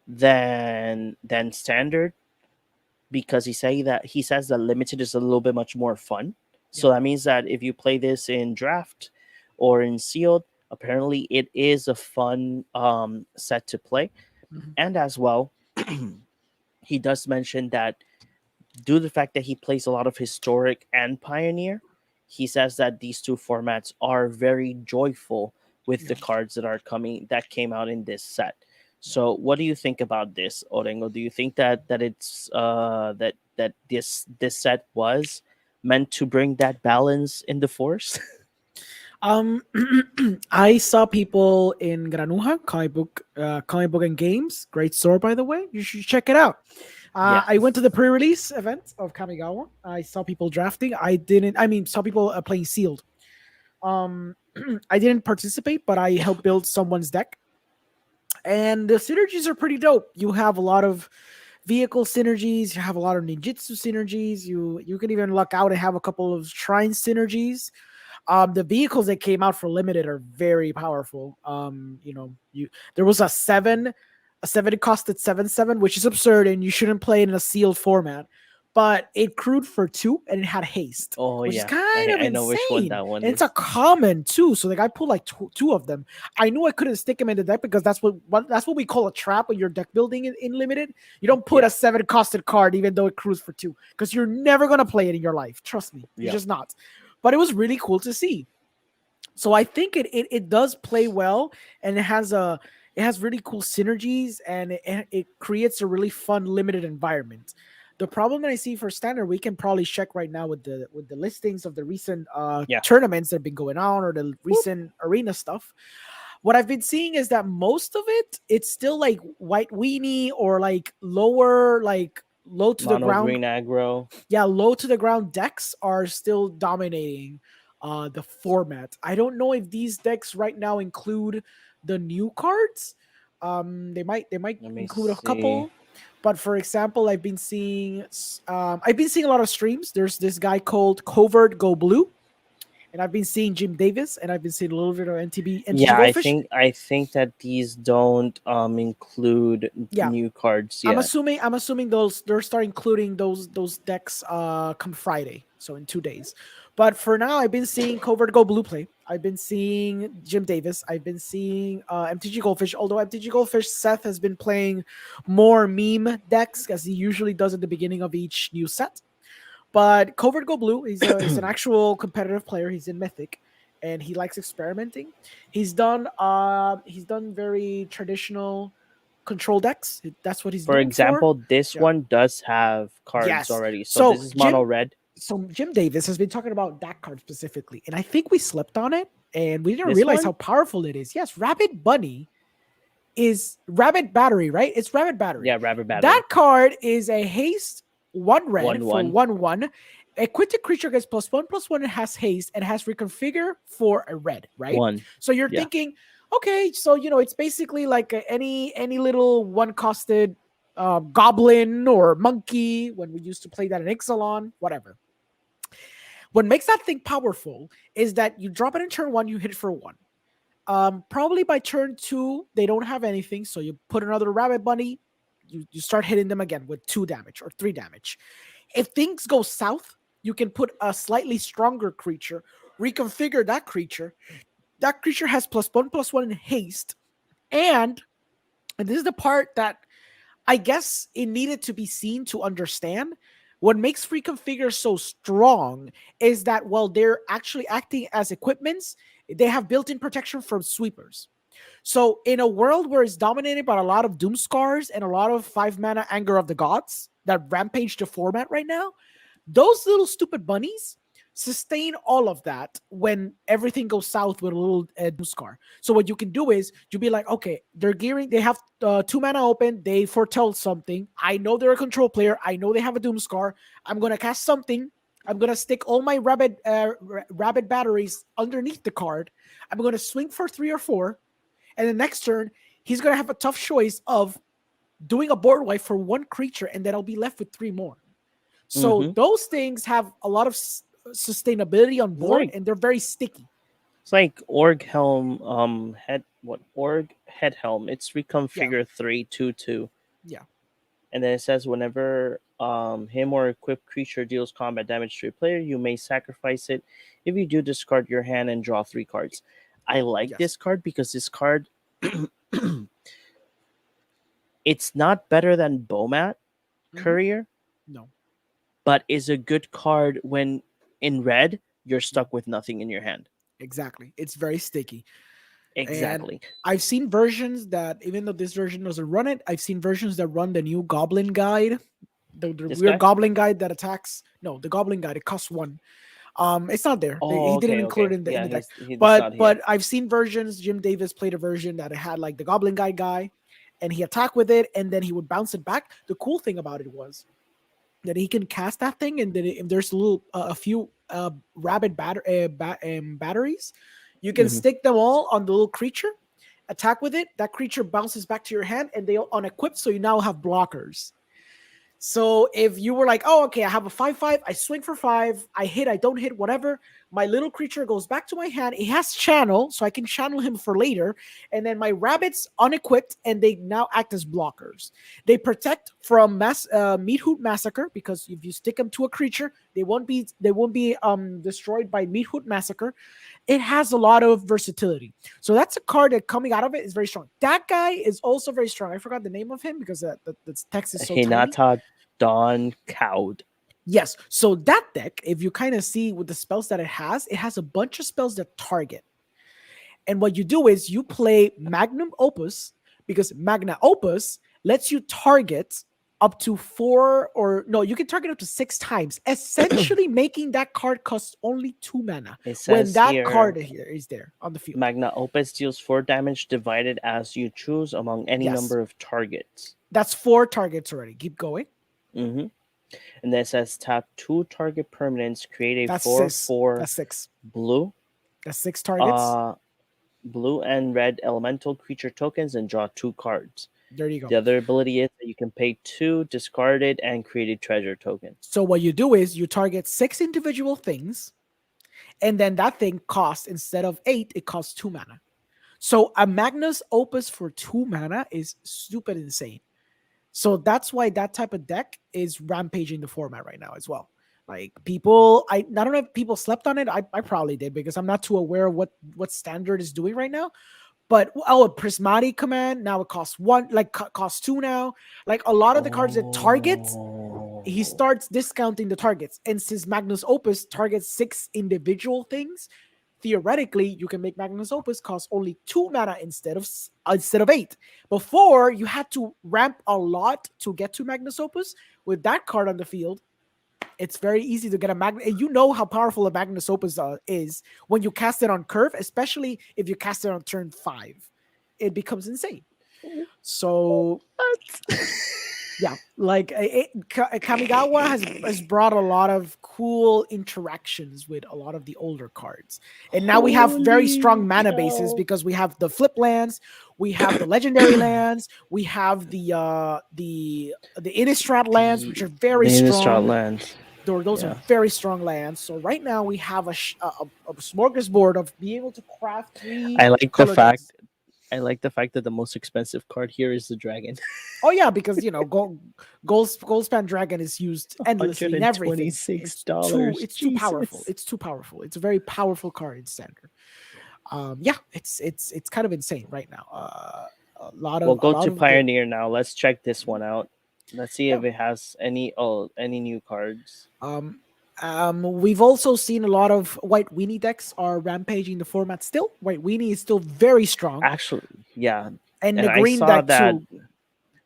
than standard, because he says that limited is a little bit much more fun. Yeah. So that means that if you play this in draft or in sealed, apparently it is a fun set to play. Mhm. And as well, he does mention that due to the fact that he plays a lot of historic and pioneer, he says that these two formats are very joyful with Yeah. the cards that came out in this set. So what do you think about this, Orengo? Do you think that it's that this set was meant to bring that balance in the force? Um, I saw people in Granuja comic book and games. Great store, by the way. You should check it out. Yeah. I went to the pre-release event of Kamigawa. I saw people drafting. I didn't. I mean, saw people playing sealed. Um, I didn't participate, but I helped build someone's deck, and the synergies are pretty dope. You have a lot of vehicle synergies. You have a lot of ninjutsu synergies. You can even luck out and have a couple of shrine synergies. The vehicles that came out for limited are very powerful. You there was a seven it costed 7/7, which is absurd, and you shouldn't play it in a sealed format. But it crewed for 2 and it had haste, Oh which is yeah, kind of I know which one insane. that one And it's a is. common too. So like I pulled like two of them. I knew I couldn't stick them in the deck because that's what we call a trap when you're deck building in limited. You don't put Yeah. a 7 costed card even though it crews for 2 because you're never gonna play it in your life. Trust me, you're Yeah. just not. But it was really cool to see. So I think it does play well, and it has really cool synergies, and it creates a really fun limited environment. The problem that I see for standard, we can probably check right now with the listings of the recent Yeah. tournaments that have been going on, or the Whoop. recent arena stuff. What I've been seeing is that most of it's still like white weenie, or like lower, like low to the Mono ground. green aggro. Yeah, low to the ground decks are still dominating the format. I don't know if these decks right now include the new cards. They might Let me include a see. couple, but for example, I've been seeing a lot of streams. There's this guy called Covert Go Blue, and I've been seeing Jim Davis, and I've been seeing a little bit of NTG Yeah, Goldfish. I think that these don't include Yeah, new cards I'm yet. assuming I'm assuming those they're start including those decks come Friday, so in 2 days. But for now, I've been seeing Covert Go Blue play. I've been seeing Jim Davis. I've been seeing MTG Goldfish. Although MTG Goldfish Seth has been playing more meme decks as he usually does at the beginning of each new set. But Covert Go Blue, he's an actual competitive player. He's in Mythic, and he likes experimenting. He's done very traditional control decks. That's what he's For known for. example, this Yeah. one does have cards Yes. already. So this So is mono Jim red. so Jim Davis has been talking about that card specifically, and I think we slept on it and we didn't This realize how one? powerful it is. Yes, Rabbit Bunny is Rabbit Battery, right? It's Rabbit Battery. Yeah, rabbit That battery. card is a haste 1 red One for one. 1/1. Equipped creature gets +1/+1 and has haste and has reconfigure for a red, right? One. So you're Yeah. thinking, okay, so it's basically like any little one costed goblin or monkey when we used to play that in Ixalan, whatever. What makes that thing powerful is that you drop it in turn 1, you hit it for 1. Probably by turn 2, they don't have anything, so you put another rabbit bunny. You start hitting them again with 2 damage or 3 damage. If things go south, you can put a slightly stronger creature, reconfigure that creature. That creature has +1/+1 in haste, and this is the part that I guess it needed to be seen to understand. What makes Reconfigure so strong is that while they're actually acting as equipments, they have built-in protection from sweepers. So in a world where it's dominated by a lot of Doom Scars and a lot of 5 mana Anger of the Gods that rampage the format right now, those little stupid bunnies sustain all of that when everything goes south with a little Doom Scar. So what you can do is you'll be like, okay, they're gearing, they have 2 mana open, they foretell something. I know they're a control player. I know they have a Doom Scar. I'm gonna cast something. I'm gonna stick all my rabbit batteries underneath the card. I'm gonna swing for 3 or 4, and the next turn he's gonna have a tough choice of doing a board wipe for 1 creature, and then I'll be left with 3 more. So Mm-hmm. those things have a lot of sustainability on It's board, like and they're very sticky. it's like Org Helm head what Org Head Helm. It's Yeah, reconfigure 3/2/2. yeah, And then it says whenever him or equipped creature deals combat damage to a player, you may sacrifice it. If you do, discard your hand and draw 3 cards. I like yes. this card because this card it's not better than Bomat Hmm. Courier, No, but is a good card when in red you're yeah, stuck with nothing in your hand. exactly. It's very sticky. And Exactly. I've seen versions that, even though this version doesn't run it, I've seen versions that run the new Goblin Guide, the This weird guy? Goblin Guide that attacks. No, the Goblin Guide, it costs 1. It's not there. Oh, He didn't okay, include okay. it in Yeah, the deck. he's But not here. but I've seen versions. Jim Davis played a version that it had like the Goblin guy, and he attacked with it, and then he would bounce it back. The cool thing about it was that he can cast that thing, and then if there's a few batteries, you can Hmm. stick them all on the little creature, attack with it. That creature bounces back to your hand, and they unequip, so you now have blockers. So if you were like, oh, okay, I have a 5/5, I swing for 5, I hit, I don't hit, whatever, my little creature goes back to my hand. It has channel, so I can channel him for later. And then my rabbits unequipped, and they now act as blockers. They protect from Meat Hoot Massacre, because if you stick them to a creature, they won't be destroyed by Meat Hoot Massacre. It has a lot of versatility. So that's a card that coming out of it is very strong. That guy is also very strong. I forgot the name of him because the text is so tiny. Hinata Dawn Cowed. Yes. So that deck, if you kind of see with the spells that it has a bunch of spells that target. And what you do is you play Magnum Opus, because Magna Opus lets you target up to 4, or no, you can target up to 6 times, essentially making that card cost only 2 mana It when says that card here here is there on the field. Magna Opus deals 4 damage divided as you choose among any Yes. number of targets. That's 4 targets already. Keep going. Hmm. And then it says tap 2 target permanents, create a That's 4 six. 4 That's six. blue, That's 6 targets. uh, blue and red elemental creature tokens, and draw 2 cards. There you go. The other ability is that you can pay 2, discard it, and create a treasure token. So what you do is you target 6 individual things, and then that thing costs, instead of 8, it costs 2 mana. So a Magnus Opus for 2 mana is stupid insane. So that's why that type of deck is rampaging the format right now as well. Like people, I don't know if people slept on it. I probably did, because I'm not too aware of what standard is doing right now. But a Prismatic command now, it costs 1, like costs 2 now. Like a lot of the cards that target, he Oh. starts discounting the targets. And since Magnus Opus targets 6 individual things, theoretically you can make Magnus Opus cost only 2 mana instead of 8. Before, you had to ramp a lot to get to Magnus Opus. With that card on the field, it's very easy to get a Magnus. And you know how powerful a Magnus Opus is when you cast it on curve, especially if you cast it on turn 5. It becomes insane. So What? yeah, like Kamigawa has brought a lot of cool interactions with a lot of the older cards, and now we have very Holy strong mana bases, cow. because we have the flip lands, we have the legendary lands, we have the Innistrad lands, which The are very Innistrad strong. lands. Those are Yeah. very strong lands. So right now we have a smorgasbord of being able to craft I three like the color fact decks. I like the fact that the most expensive card here is the dragon. Oh yeah, because gold span dragon is used endlessly in everything. $126. It's too powerful. Jesus. It's too powerful. It's a very powerful card in standard. Yeah, it's kind of insane right now. We'll A go lot to of the Pioneer now. Let's check this one out. Let's see yeah. if it has any new cards. Um, we've also seen a lot of white weenie decks are rampaging the format still. White weenie is still very strong, Actually, yeah. and And the I green saw deck that too.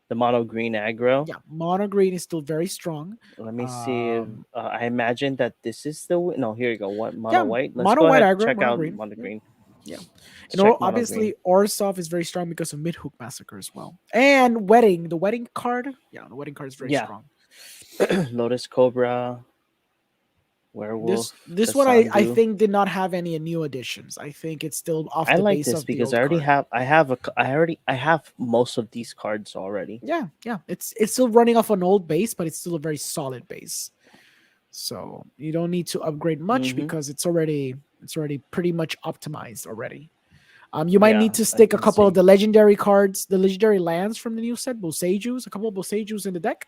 the mono green aggro. Yeah, mono green is still very strong. Let me see if Um, I imagine that this is the no. Here you go. What mono yeah, white? Let's mono go white ahead aggro, check mono out green. mono Yeah, green. yeah. Let's And check mono obviously green. Orsov is very strong because of Midhook Massacre as well. And wedding, the wedding card. Yeah, the wedding card is very Yeah, strong. Lotus Cobra, This Werewolf, this one I Casandu. think did not have any new additions. I think it's still off I the like base this of the because I old already card. have I have most of these cards already. Yeah, it's still running off an old base, but it's still a very solid base. So you don't need to upgrade much Mm-hmm. because it's already pretty much optimized already. You might need Yeah, to I stick a can couple of see. the legendary cards, the legendary lands from the new set, Bosejus, a couple of Bosejus in the deck,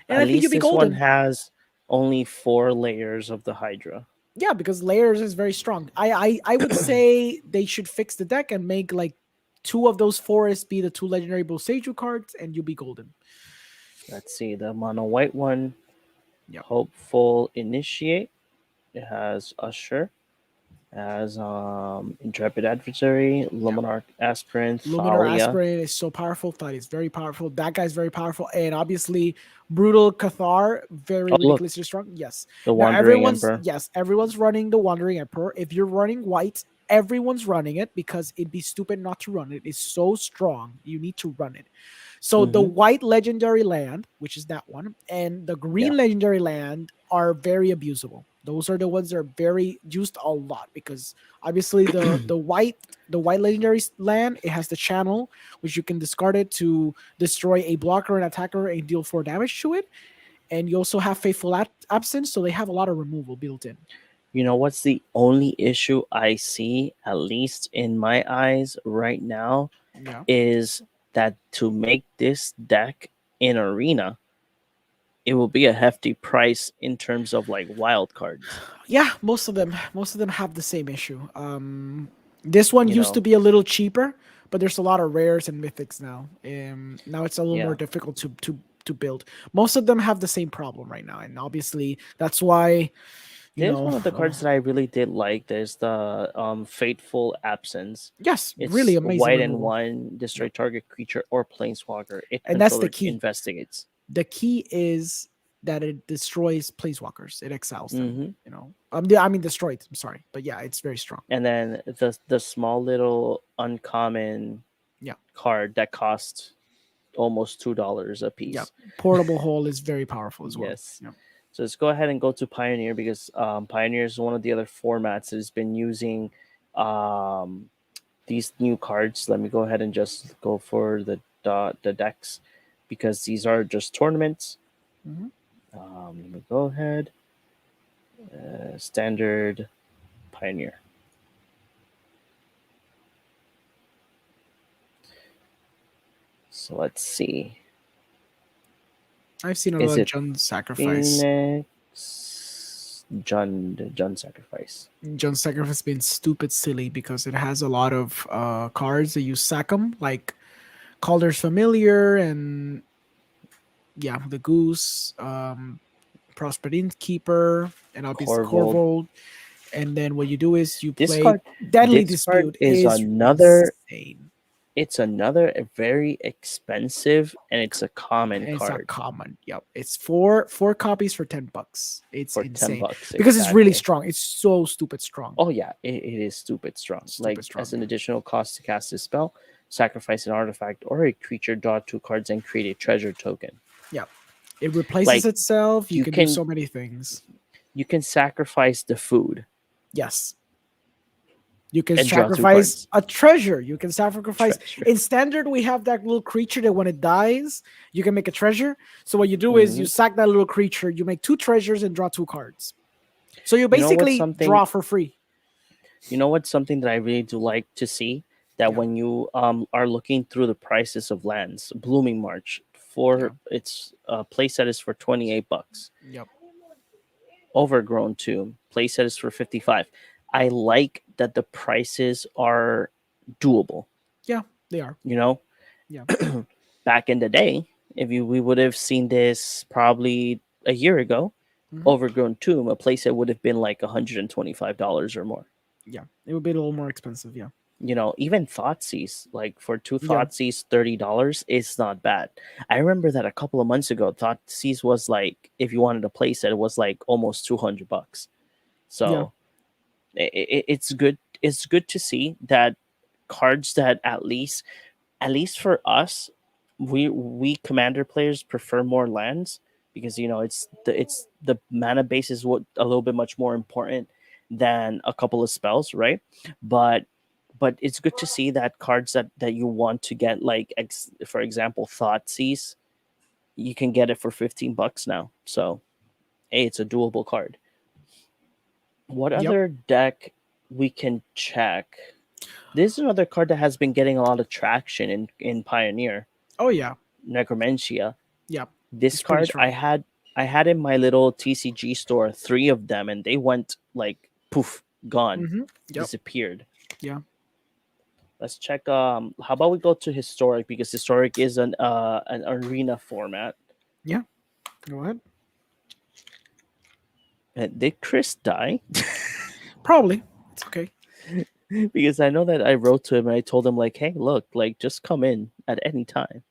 and At I think you'll least be this one golden. has only 4 layers of the Hydra. Yeah, because layers is very strong. I would say they should fix the deck and make like two of those forests be the two legendary Boseju cards, and you'll be golden. Let's see the mono white one. Yep. Hopeful Initiate. It has Usher. As Intrepid Adversary, Yep. Luminarch Aspirant, Luminar Thalia. Aspirant is so powerful. Thought is very powerful. That guy's very powerful, and obviously Brutal Cathar very Oh look, ridiculously strong. Yes. the Now Wandering Emperor. everyone's running the Wandering Emperor. If you're running white, everyone's running it because it'd be stupid not to run it. It's so strong. You need to run it. So the Mm-hmm. white legendary land, which is that one, and the Yeah. green legendary land are very abusable. Those are the ones that are very used a lot because obviously the white legendary land, it has the channel which you can discard it to destroy a blocker and attacker and deal 4 damage to it. And you also have faithful absence, so they have a lot of removal built in. You know what's the only issue I see, at least in my eyes right now, Yeah. is that to make this deck in Arena, it will be a hefty price in terms of like wild cards. Yeah, most of them have the same issue. This one You used to know, be a little cheaper, but there's a lot of rares and mythics now. Now it's a little more yeah. difficult to build. Most of them have the same problem right now, and obviously that's why you There's know. one of the cards that I really did like. There's the Fateful Absence. Yes, really It's amazing white and removal. one, destroy Yep, target creature or planeswalker. It and that's the controller key. investigates. The key is that it destroys planeswalkers. It exiles them. Hmm. I mean destroyed. I'm sorry, but yeah, it's very strong. And then the small little uncommon Yeah, card that costs almost $2 a yeah. piece. Portable hole is very powerful as well. Yes. Yeah. So let's go ahead and go to Pioneer because Pioneer is one of the other formats that has been using um, these new cards. Let me go ahead and just go for the decks because these are just tournaments. Mhm. Let me go ahead. Standard Pioneer. So let's see. I've seen a Is lot of it Jund sacrifice. Phoenix? Jund Sacrifice. Jund sacrifice has been stupid silly because it has a lot of cards that you sack them, like Calder's Familiar and yeah, the Goose, Prosper Innkeeper, and obviously Corvold. Corvold. And then what you do is you This play card, Deadly this card Dispute is is another. insane. It's another very expensive, and it's a common And it's a card common. Yep. It's four copies for $10. It's for ten insane. bucks Because it's really exactly. strong. It's so stupid strong. Oh yeah, it is stupid strong. Like Stupid as strong. an additional cost to cast this spell, sacrifice an artifact or a creature, draw 2 cards, and create a treasure token. Yep. It replaces Like itself. You you can do can so many things. you can sacrifice the food Yes. You can and draw two sacrifice cards. a treasure. You can sacrifice. Treasure. In standard, we have that little creature that when it dies, you can make a treasure. So what you do is you Mhm. sack that little creature, you make 2 treasures and draw 2 cards. So you You know what's basically something? draw for free. You know what's something that I really do like to see that Yeah. when you are looking through the prices of lands, Blooming March for Yeah. its playset is for 28 bucks. Yep. Overgrown Tomb playset is for 55. I like that the prices are doable. Yeah. They are. You know, Yeah. back in the day, if you we would have seen this probably a year ago, Hmm. Overgrown Tomb, a playset would have been like $125 or more. Yeah. It would be a little more expensive. Yeah. Even Thoughtseize, like for two Yeah. Thoughtseize, $30 is not bad. I remember that a couple of months ago, Thoughtseize was like, if you wanted a playset, it was like almost $200. Yeah. So it's good. It's good to see that cards that at least for us, we commander players prefer more lands because it's the mana base is what a little bit much more important than a couple of spells, right? But it's good to see that cards that you want to get, like for example, Thoughtseize, you can get it for 15 bucks now. So hey, it's a doable card. What Yep. other deck we can check? This is another card that has been getting a lot of traction in Pioneer. Oh yeah. Necromancia. Yep. This It's pretty card I strong. had I had in my little TCG store three of them, and they went like poof, gone, Mm-hmm. Yep. disappeared. Yeah. Let's check. How about we go to historic, because historic is an arena format. Yeah. Go ahead. Did Chris die? Probably. It's okay. Because I know that I wrote to him and I told him like, hey, look, like just come in at any time.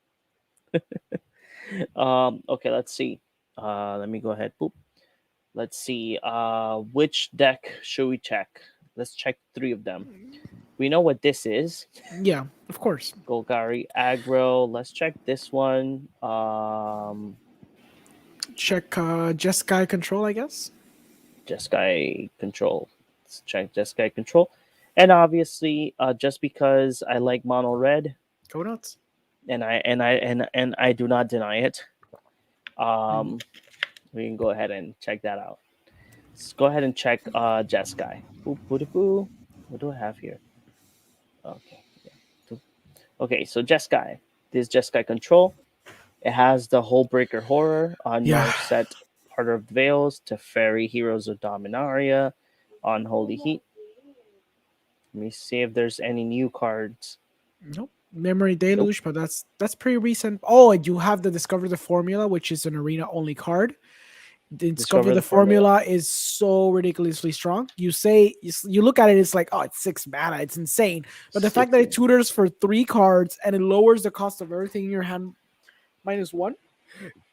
Okay, let's see. Let me go ahead. Boop. Let's see. Which deck should we check? Let's check three of them. We know what this is. Yeah. Of course. Golgari aggro. Let's check this one. Check Jeskai control, I guess. Jeskai control. Let's check Jeskai control. And obviously, just because I like mono red, Go nuts. and I do not deny it, Mhm. um, we can go ahead and check that out. Let's go ahead and check Jeskai. Boop, boop, boop. What do I have here? Okay. Yeah. Okay, so Jeskai. This Jeskai control. It has the Hullbreaker Horror on Yeah. your set, Harder of the Veils, Teferi Heroes of Dominaria, Unholy Heat. Let me see if there's any new cards. Nope. Memory Nope. Deluge, but that's pretty recent. Oh, and you have the Discover the Formula, which is an arena only card. The Discover Discover the the formula. Formula is so ridiculously strong. You look at it, it's like, oh, it's 6 mana, it's insane. But the fact that it 60. tutors for 3 cards and it lowers the cost of everything in your hand -1.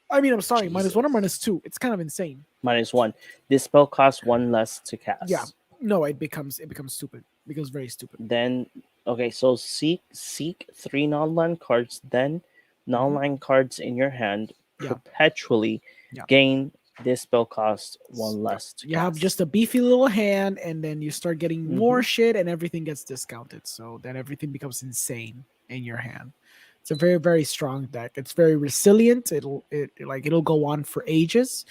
I mean, I'm sorry, -1 or Jesus. -2. It's kind of insane. -1. This spell costs one less to Yeah. cast. No, it becomes stupid. It becomes very stupid. Then, okay, so seek three non-land cards, then Hmm. non-land cards in your hand Yeah. perpetually Yeah. gain this spell cost one Yep. less to You have cast. just a beefy little hand, and then you start getting more Hmm. shit, and everything gets discounted. So then everything becomes insane in your hand. It's a very, very strong deck. It's very resilient. It'll go on for ages,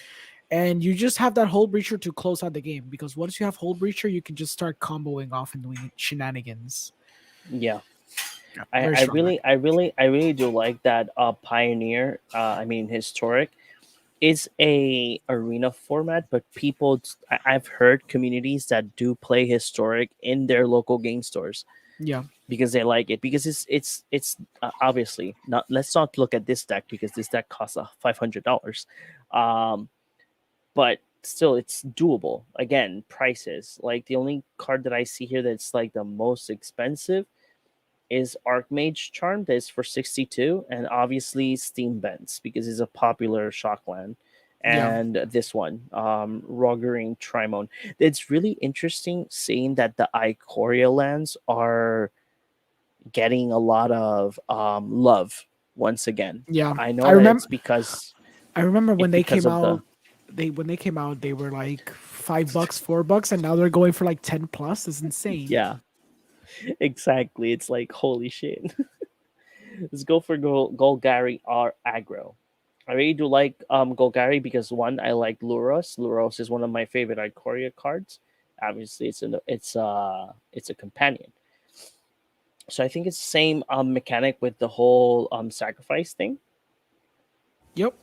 and you just have that Hole Breacher to close out the game. Because once you have Hole Breacher, you can just start comboing off and doing shenanigans. Yeah, Yeah, I, very I strong deck. really, I really, I really do like that. Pioneer, I mean historic, is a arena format, but I've heard communities that do play historic in their local game stores Yeah, because they like it, because it's obviously not. Let's not look at this deck because this deck costs $500, um but still it's doable. Again, prices, like the only card that I see here that's like the most expensive is Archmage Charm, that is for 62, and obviously Steam Vents because it's a popular shockland. yeah, And this one, Roggering Trimone. It's really interesting seeing that the Ikoria lands are getting a lot of love once again. yeah. I I know that remember. it's When it's they because came of the out, they were like $5, $4, and now they're going for like 10 plus. It's insane. yeah, exactly. It's like holy shit. Let's go for Golgari or aggro. I really do like Golgari because one, I like Luros. Luros is one of my favorite Ikoria cards. Obviously, it's a companion. So I think it's the same mechanic with the whole sacrifice thing. Yep, I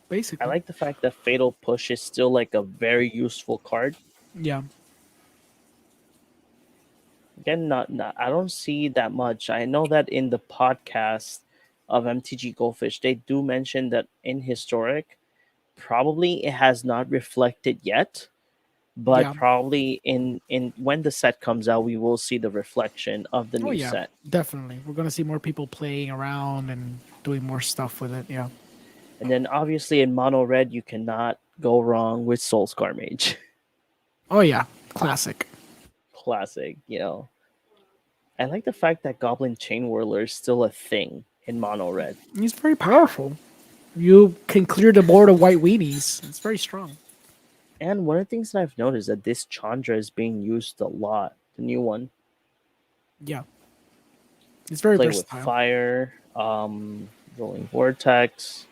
basically. like the fact that Fatal Push is still like a very useful card. Yeah, Again, not I don't see that much. I know that in the podcast of MTG Goldfish, they do mention that in historic, probably it has not reflected yet, but yeah. probably in when the set comes out, we will see the reflection of the Oh new yeah, set. definitely. We're gonna see more people playing around and doing more stuff with it. Yeah. And then obviously in mono red, you cannot go wrong with Soulscar Mage. Oh yeah, classic. Classic, I like the fact that Goblin Chain Whirler is still a thing in mono red. He's very powerful. You can clear the board of white weenies. It's very strong. And one of the things that I've noticed that this Chandra is being used a lot. The new one, Yeah, it's very play with versatile. fire, rolling vortex.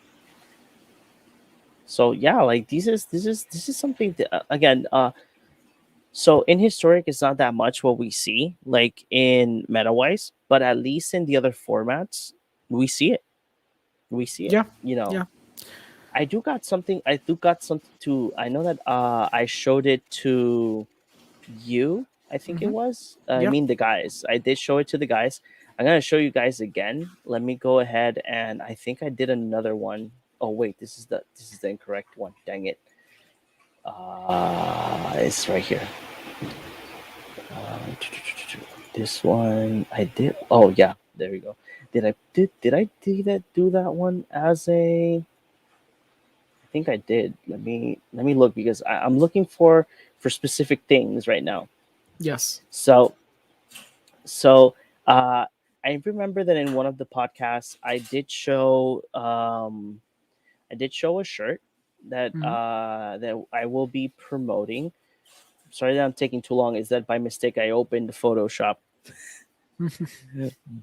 So yeah, like this is something that, again. So in historic, it's not that much what we see like in meta wise, but at least in the other formats, we see it. We see it. Yeah, yeah. I do got something to. I know that I showed it to you. I think it Hmm. was. I Yeah. mean the guys. I did show it to the guys. I'm gonna show you guys again. Let me go ahead and I think I did another one. Oh wait, this is the incorrect one. Dang it. It's right here. Uh, this one I did. Oh yeah, there we go. Did I do that one as a? I think I did. Let me look because I'm looking for specific things right now. Yes. So so I remember that in one of the podcasts I did show a shirt Hmm. that I will be promoting. Sorry that I'm taking too long. Is that by mistake I opened Photoshop,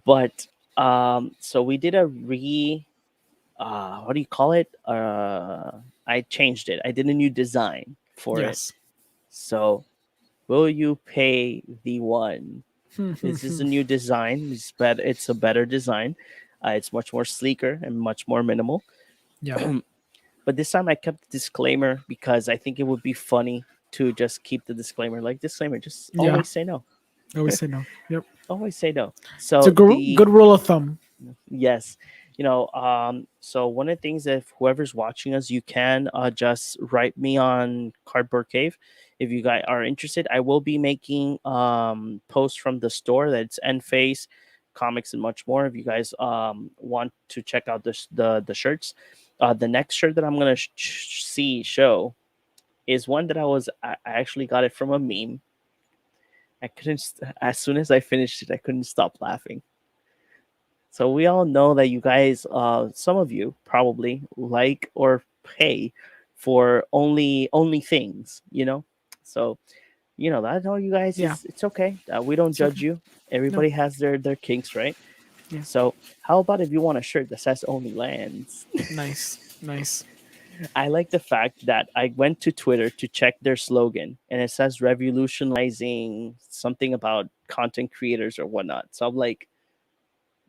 but so we did a what do you call it? I changed it. I did a new design for it. Yes. So will you pay the one? This is a new design. It's a better design. It's much more sleeker and much more minimal. Yeah. But this time I kept the disclaimer because I think it would be funny to just keep the disclaimer. Like disclaimer, just Yeah. always say no. Always say no. Yep. Always say no. It's a So the good rule of thumb. yes, so one of the things, if whoever's watching us, you can just write me on Cardboard Cave if you guys are interested. I will be making posts from the store that's Face comics and much more. If you guys want to check out the shirts, the next shirt that I'm gonna see show is one that I actually got it from a meme. I couldn't as soon as I finished it, I couldn't stop laughing. So we all know that you guys, some of you probably like or pay for only things, So that all you guys Yeah. is it's okay. We don't It's okay. judge you. No. Everybody has their kinks, right? Yeah. So how about if you want a shirt that says only lands? Nice. Nice. I like the fact that I went to Twitter to check their slogan and it says revolutionizing something about content creators or whatnot. So I'm like,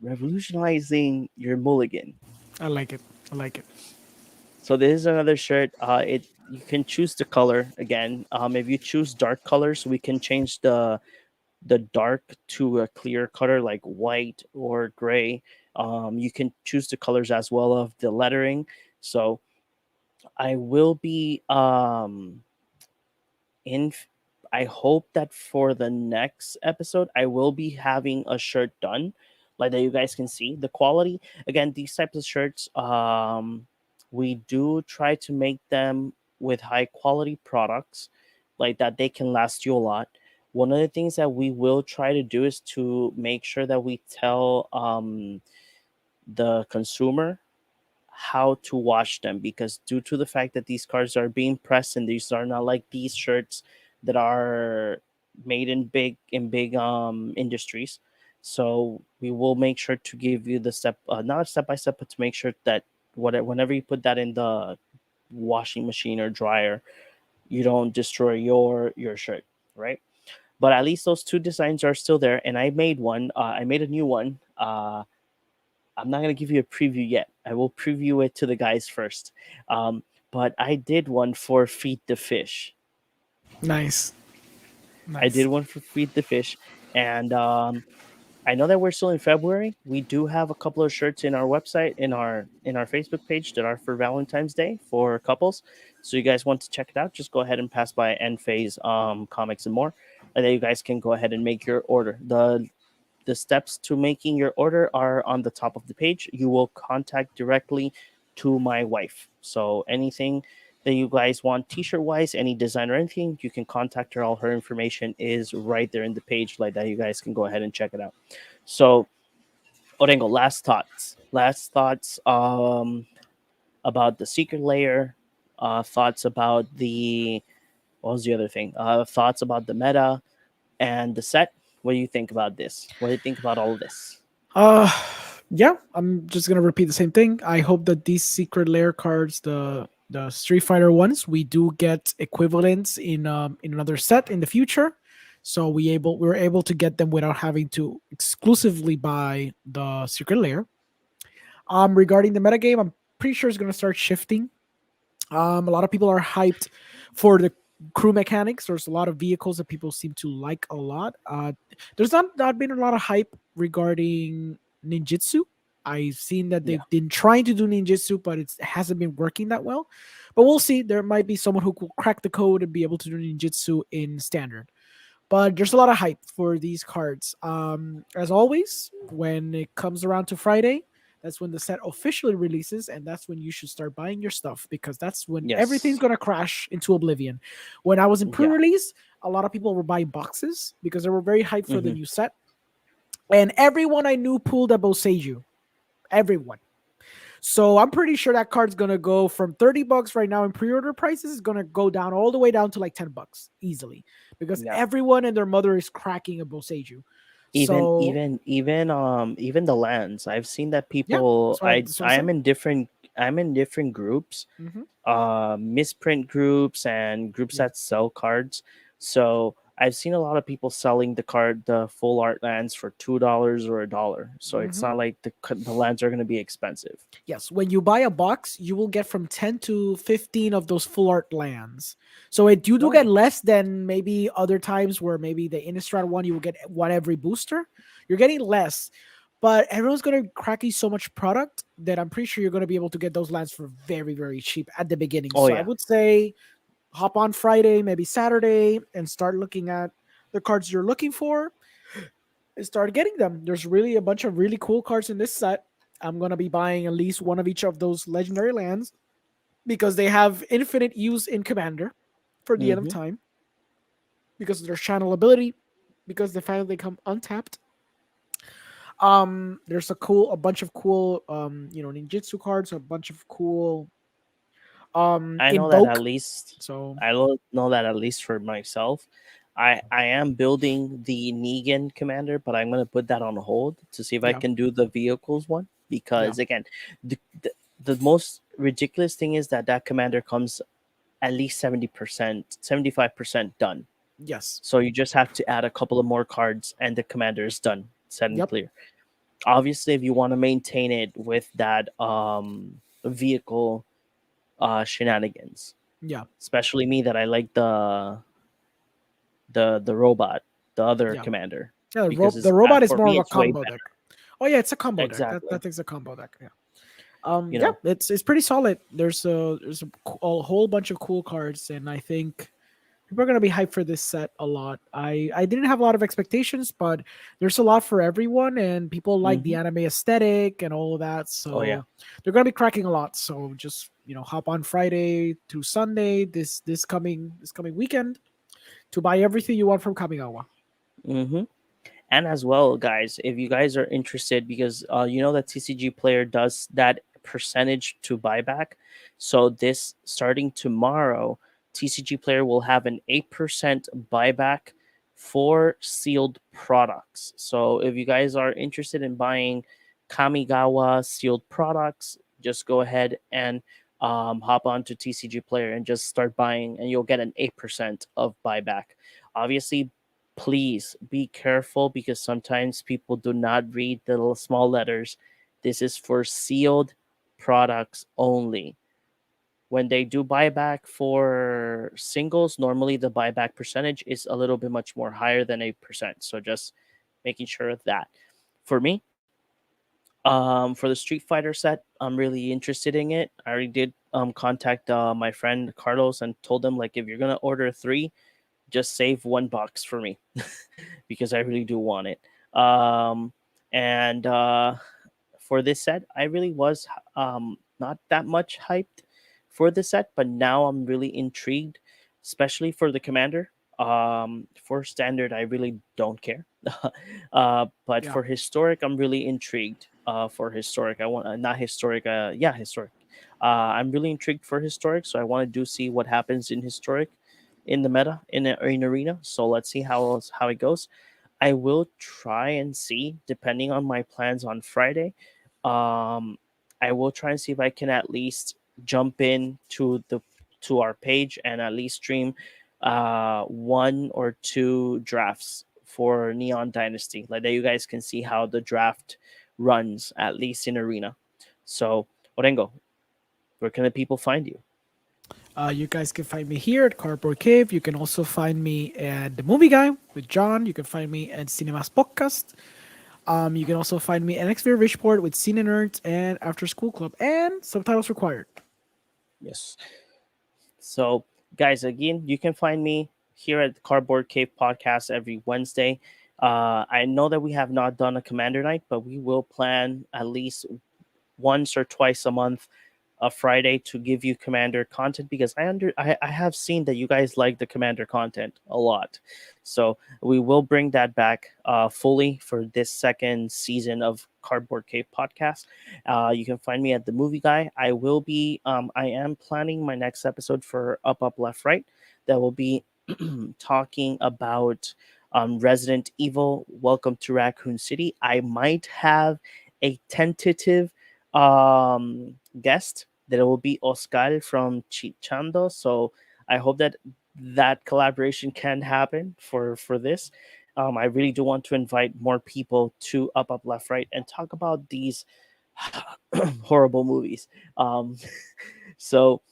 revolutionizing your mulligan. I like it. I like it. So this is another shirt. It You can choose the color again. If you choose dark colors, we can change the dark to a clear color like white or gray. You can choose the colors as well of the lettering. So I will be in I hope that for the next episode I will be having a shirt done like that you guys can see the quality. Again, these types of shirts, we do try to make them with high quality products like that they can last you a lot. One of the things that we will try to do is to make sure that we tell the consumer how to wash them, because due to the fact that these cards are being pressed and these are not like these shirts that are made in big industries. So we will make sure to give you the step, not step by step, but to make sure that whenever you put that in the washing machine or dryer, you don't destroy your shirt, right? but at least those two designs are still there. And I made one. I made a new one. I'm not gonna give you a preview yet. I will preview it to the guys first. Um, but I did one for Feed the Fish. Nice, I did nice. one for Feed the Fish, and I know that we're still in February. We do have a couple of shirts in our website, in our Facebook page that are for Valentine's Day for couples. So you guys want to check it out? Just go ahead and pass by End Phase Comics and More, and then you guys can go ahead and make your order. The steps to making your order are on the top of the page. You will contact directly to my wife. So anything that you guys want t-shirt wise, any design or anything, you can contact her. All her information is right there in the page like that. You guys can go ahead and check it out. So Orengo, last thoughts. Last thoughts about the secret layer, thoughts about the what was the other thing? Thoughts about the meta and the set. What do you think about this? What do you think about all of this? Uh, yeah, I'm just gonna repeat the same thing. I hope that these secret lair cards, the Street Fighter ones, we do get equivalents in another set in the future. So we're able to get them without having to exclusively buy the secret lair. Regarding the metagame, I'm pretty sure it's gonna start shifting. A lot of people are hyped for the crew mechanics. There's a lot of vehicles that people seem to like a lot. There's not been a lot of hype regarding ninjutsu. I've seen that Yeah. they've been trying to do ninjutsu, but it hasn't been working that well. But we'll see. There might be someone who will crack the code and be able to do ninjutsu in standard. But there's a lot of hype for these cards. As always, when it comes around to Friday, that's when the set officially releases, and that's when you should start buying your stuff because that's when everything's Yes. gonna crash into oblivion. When I was in Yeah. pre-release, a lot of people were buying boxes because they were very hyped for the Hmm. new set, and everyone I knew pulled a Boseiju. Everyone. So I'm pretty sure that card's gonna go from $30 right now in pre-order prices is gonna go down all the way down to like $10 easily because Yeah. everyone and their mother is cracking a Boseiju. even So even even even the lands, I've seen that yeah, people, that's what I I am said. in different, I'm in different groups, Hmm. misprint groups and groups Yeah. that sell cards. So I've seen a lot of people selling the full art lands for $2 or $1. So it's Hmm. not like the lands are going to be expensive. Yes, when you buy a box, you will get from 10 to 15 of those full art lands. So you do get Oh, less than maybe other times where maybe the Innistrad one you will get one every booster. You're getting less, but everyone's going to crack you so much product that I'm pretty sure you're going to be able to get those lands for very, very cheap at the beginning. oh So I yeah. would say hop on Friday, maybe Saturday, and start looking at the cards you're looking for and start getting them. There's really a bunch of really cool cards in this set. I'm going to be buying at least one of each of those legendary lands because they have infinite use in Commander for the end of Hmm. time because of their channel ability, because the fact that they come untapped. There's a bunch of cool, ninjutsu cards, a bunch of cool, I know that at invoke. least, So know that at least for myself. I am building the Negan commander, but I'm gonna put that on hold to see if I yeah, can do the vehicles one, yeah, because again, the the, the most ridiculous thing is that that commander comes at least 70%, 75% done. yes, So you just have to add a couple of more cards and the commander is done, set and yep, clear. Obviously, if you want to maintain it with that vehicle shenanigans, yeah, especially me that I like the robot, the other yeah. commander, Yeah, because it's the robot is for more of me a it's way combo better. deck. Oh yeah, it's a combo deck. That Exactly. thing's a combo deck. Yeah. You Yeah, know. it's pretty solid. There's a whole bunch of cool cards, and I think people are gonna be hyped for this set a lot. I didn't have a lot of expectations, but there's a lot for everyone, and people like the Hmm. anime aesthetic and all of that. Oh yeah. So they're gonna be cracking a lot. So just hop on Friday through Sunday this coming weekend to buy everything you want from Kamigawa. Hmm. And as well, guys, if you guys are interested, because you know that TCG Player does that percentage to buyback. So this starting tomorrow, TCG Player will have an 8% buyback for sealed products. So if you guys are interested in buying Kamigawa sealed products, just go ahead and hop onto TCG Player and just start buying, and you'll get an 8% of buyback. Obviously, Please be careful because sometimes people do not read the little small letters. This is for sealed products only. When they do buyback for singles, normally the buyback percentage is a little bit much more higher than 8%. So just making sure of that. For me, for the Street Fighter set, I'm really interested in it. I already did contact my friend Carlos and told him like if you're gonna order three, just save $1 for me because I really do want it. And For this set, I really was not that much hyped for the set, but now I'm really intrigued, especially for the commander. For standard, I really don't care, but Yeah. for historic, I'm really intrigued. For historic, I want not historic. Yeah, historic. I'm really intrigued for historic, so I want to do see what happens in historic, in the meta in arena. So let's see how it goes. I will try and see, depending on my plans on Friday. Um, I will try and see if I can at least jump in to our page and at least stream one or two drafts for Neon Dynasty, like that you guys can see how the draft runs at least in arena. So, Orengo, where can the people find you? You guys can find me here at Cardboard Cave. You can also find me at The Movie Guy with John. You can find me at Cinemas Podcast. You can also find me at XV Richport with Cine Nerds and After School Club and Subtitles Required. Yes. So, guys, again, you can find me here at the Cardboard Cave Podcast every Wednesday. I know that we have not done a Commander Night, but we will plan at least once or twice a month a Friday to give you Commander content because I have seen that you guys like the Commander content a lot. So we will bring that back fully for this second season of Cardboard Cave podcast. You can find me at the Movie Guy. I am planning my next episode for Up Left Right that will be talking about Resident Evil Welcome to Raccoon City. I might have a tentative guest that it will be Oscar from Chichando. So I hope that that collaboration can happen for this. I really do want to invite more people to Up Left Right and talk about these horrible movies. So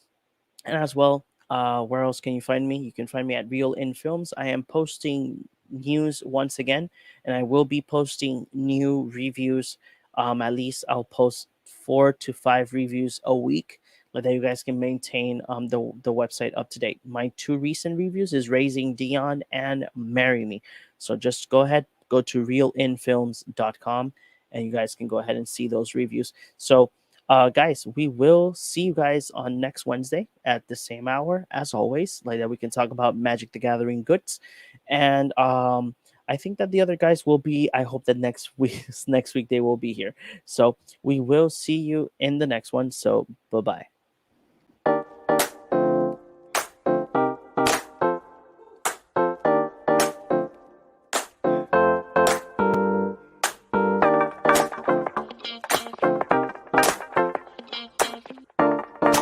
and as well, where else can you find me? You can find me at Real In Films. I am posting news once again, and I will be posting new reviews. At least I'll post 4 to 5 reviews a week, so that you guys can maintain the website up to date. My two recent reviews is Raising Dion and Marry Me. So just go ahead, go to realinfilms.com, and you guys can go ahead and see those reviews. So guys, we will see you guys on next Wednesday at the same hour as always, like that we can talk about Magic the Gathering goods. And I think that the other guys will be, I hope that next week next week they will be here. So we will see you in the next one. So bye-bye.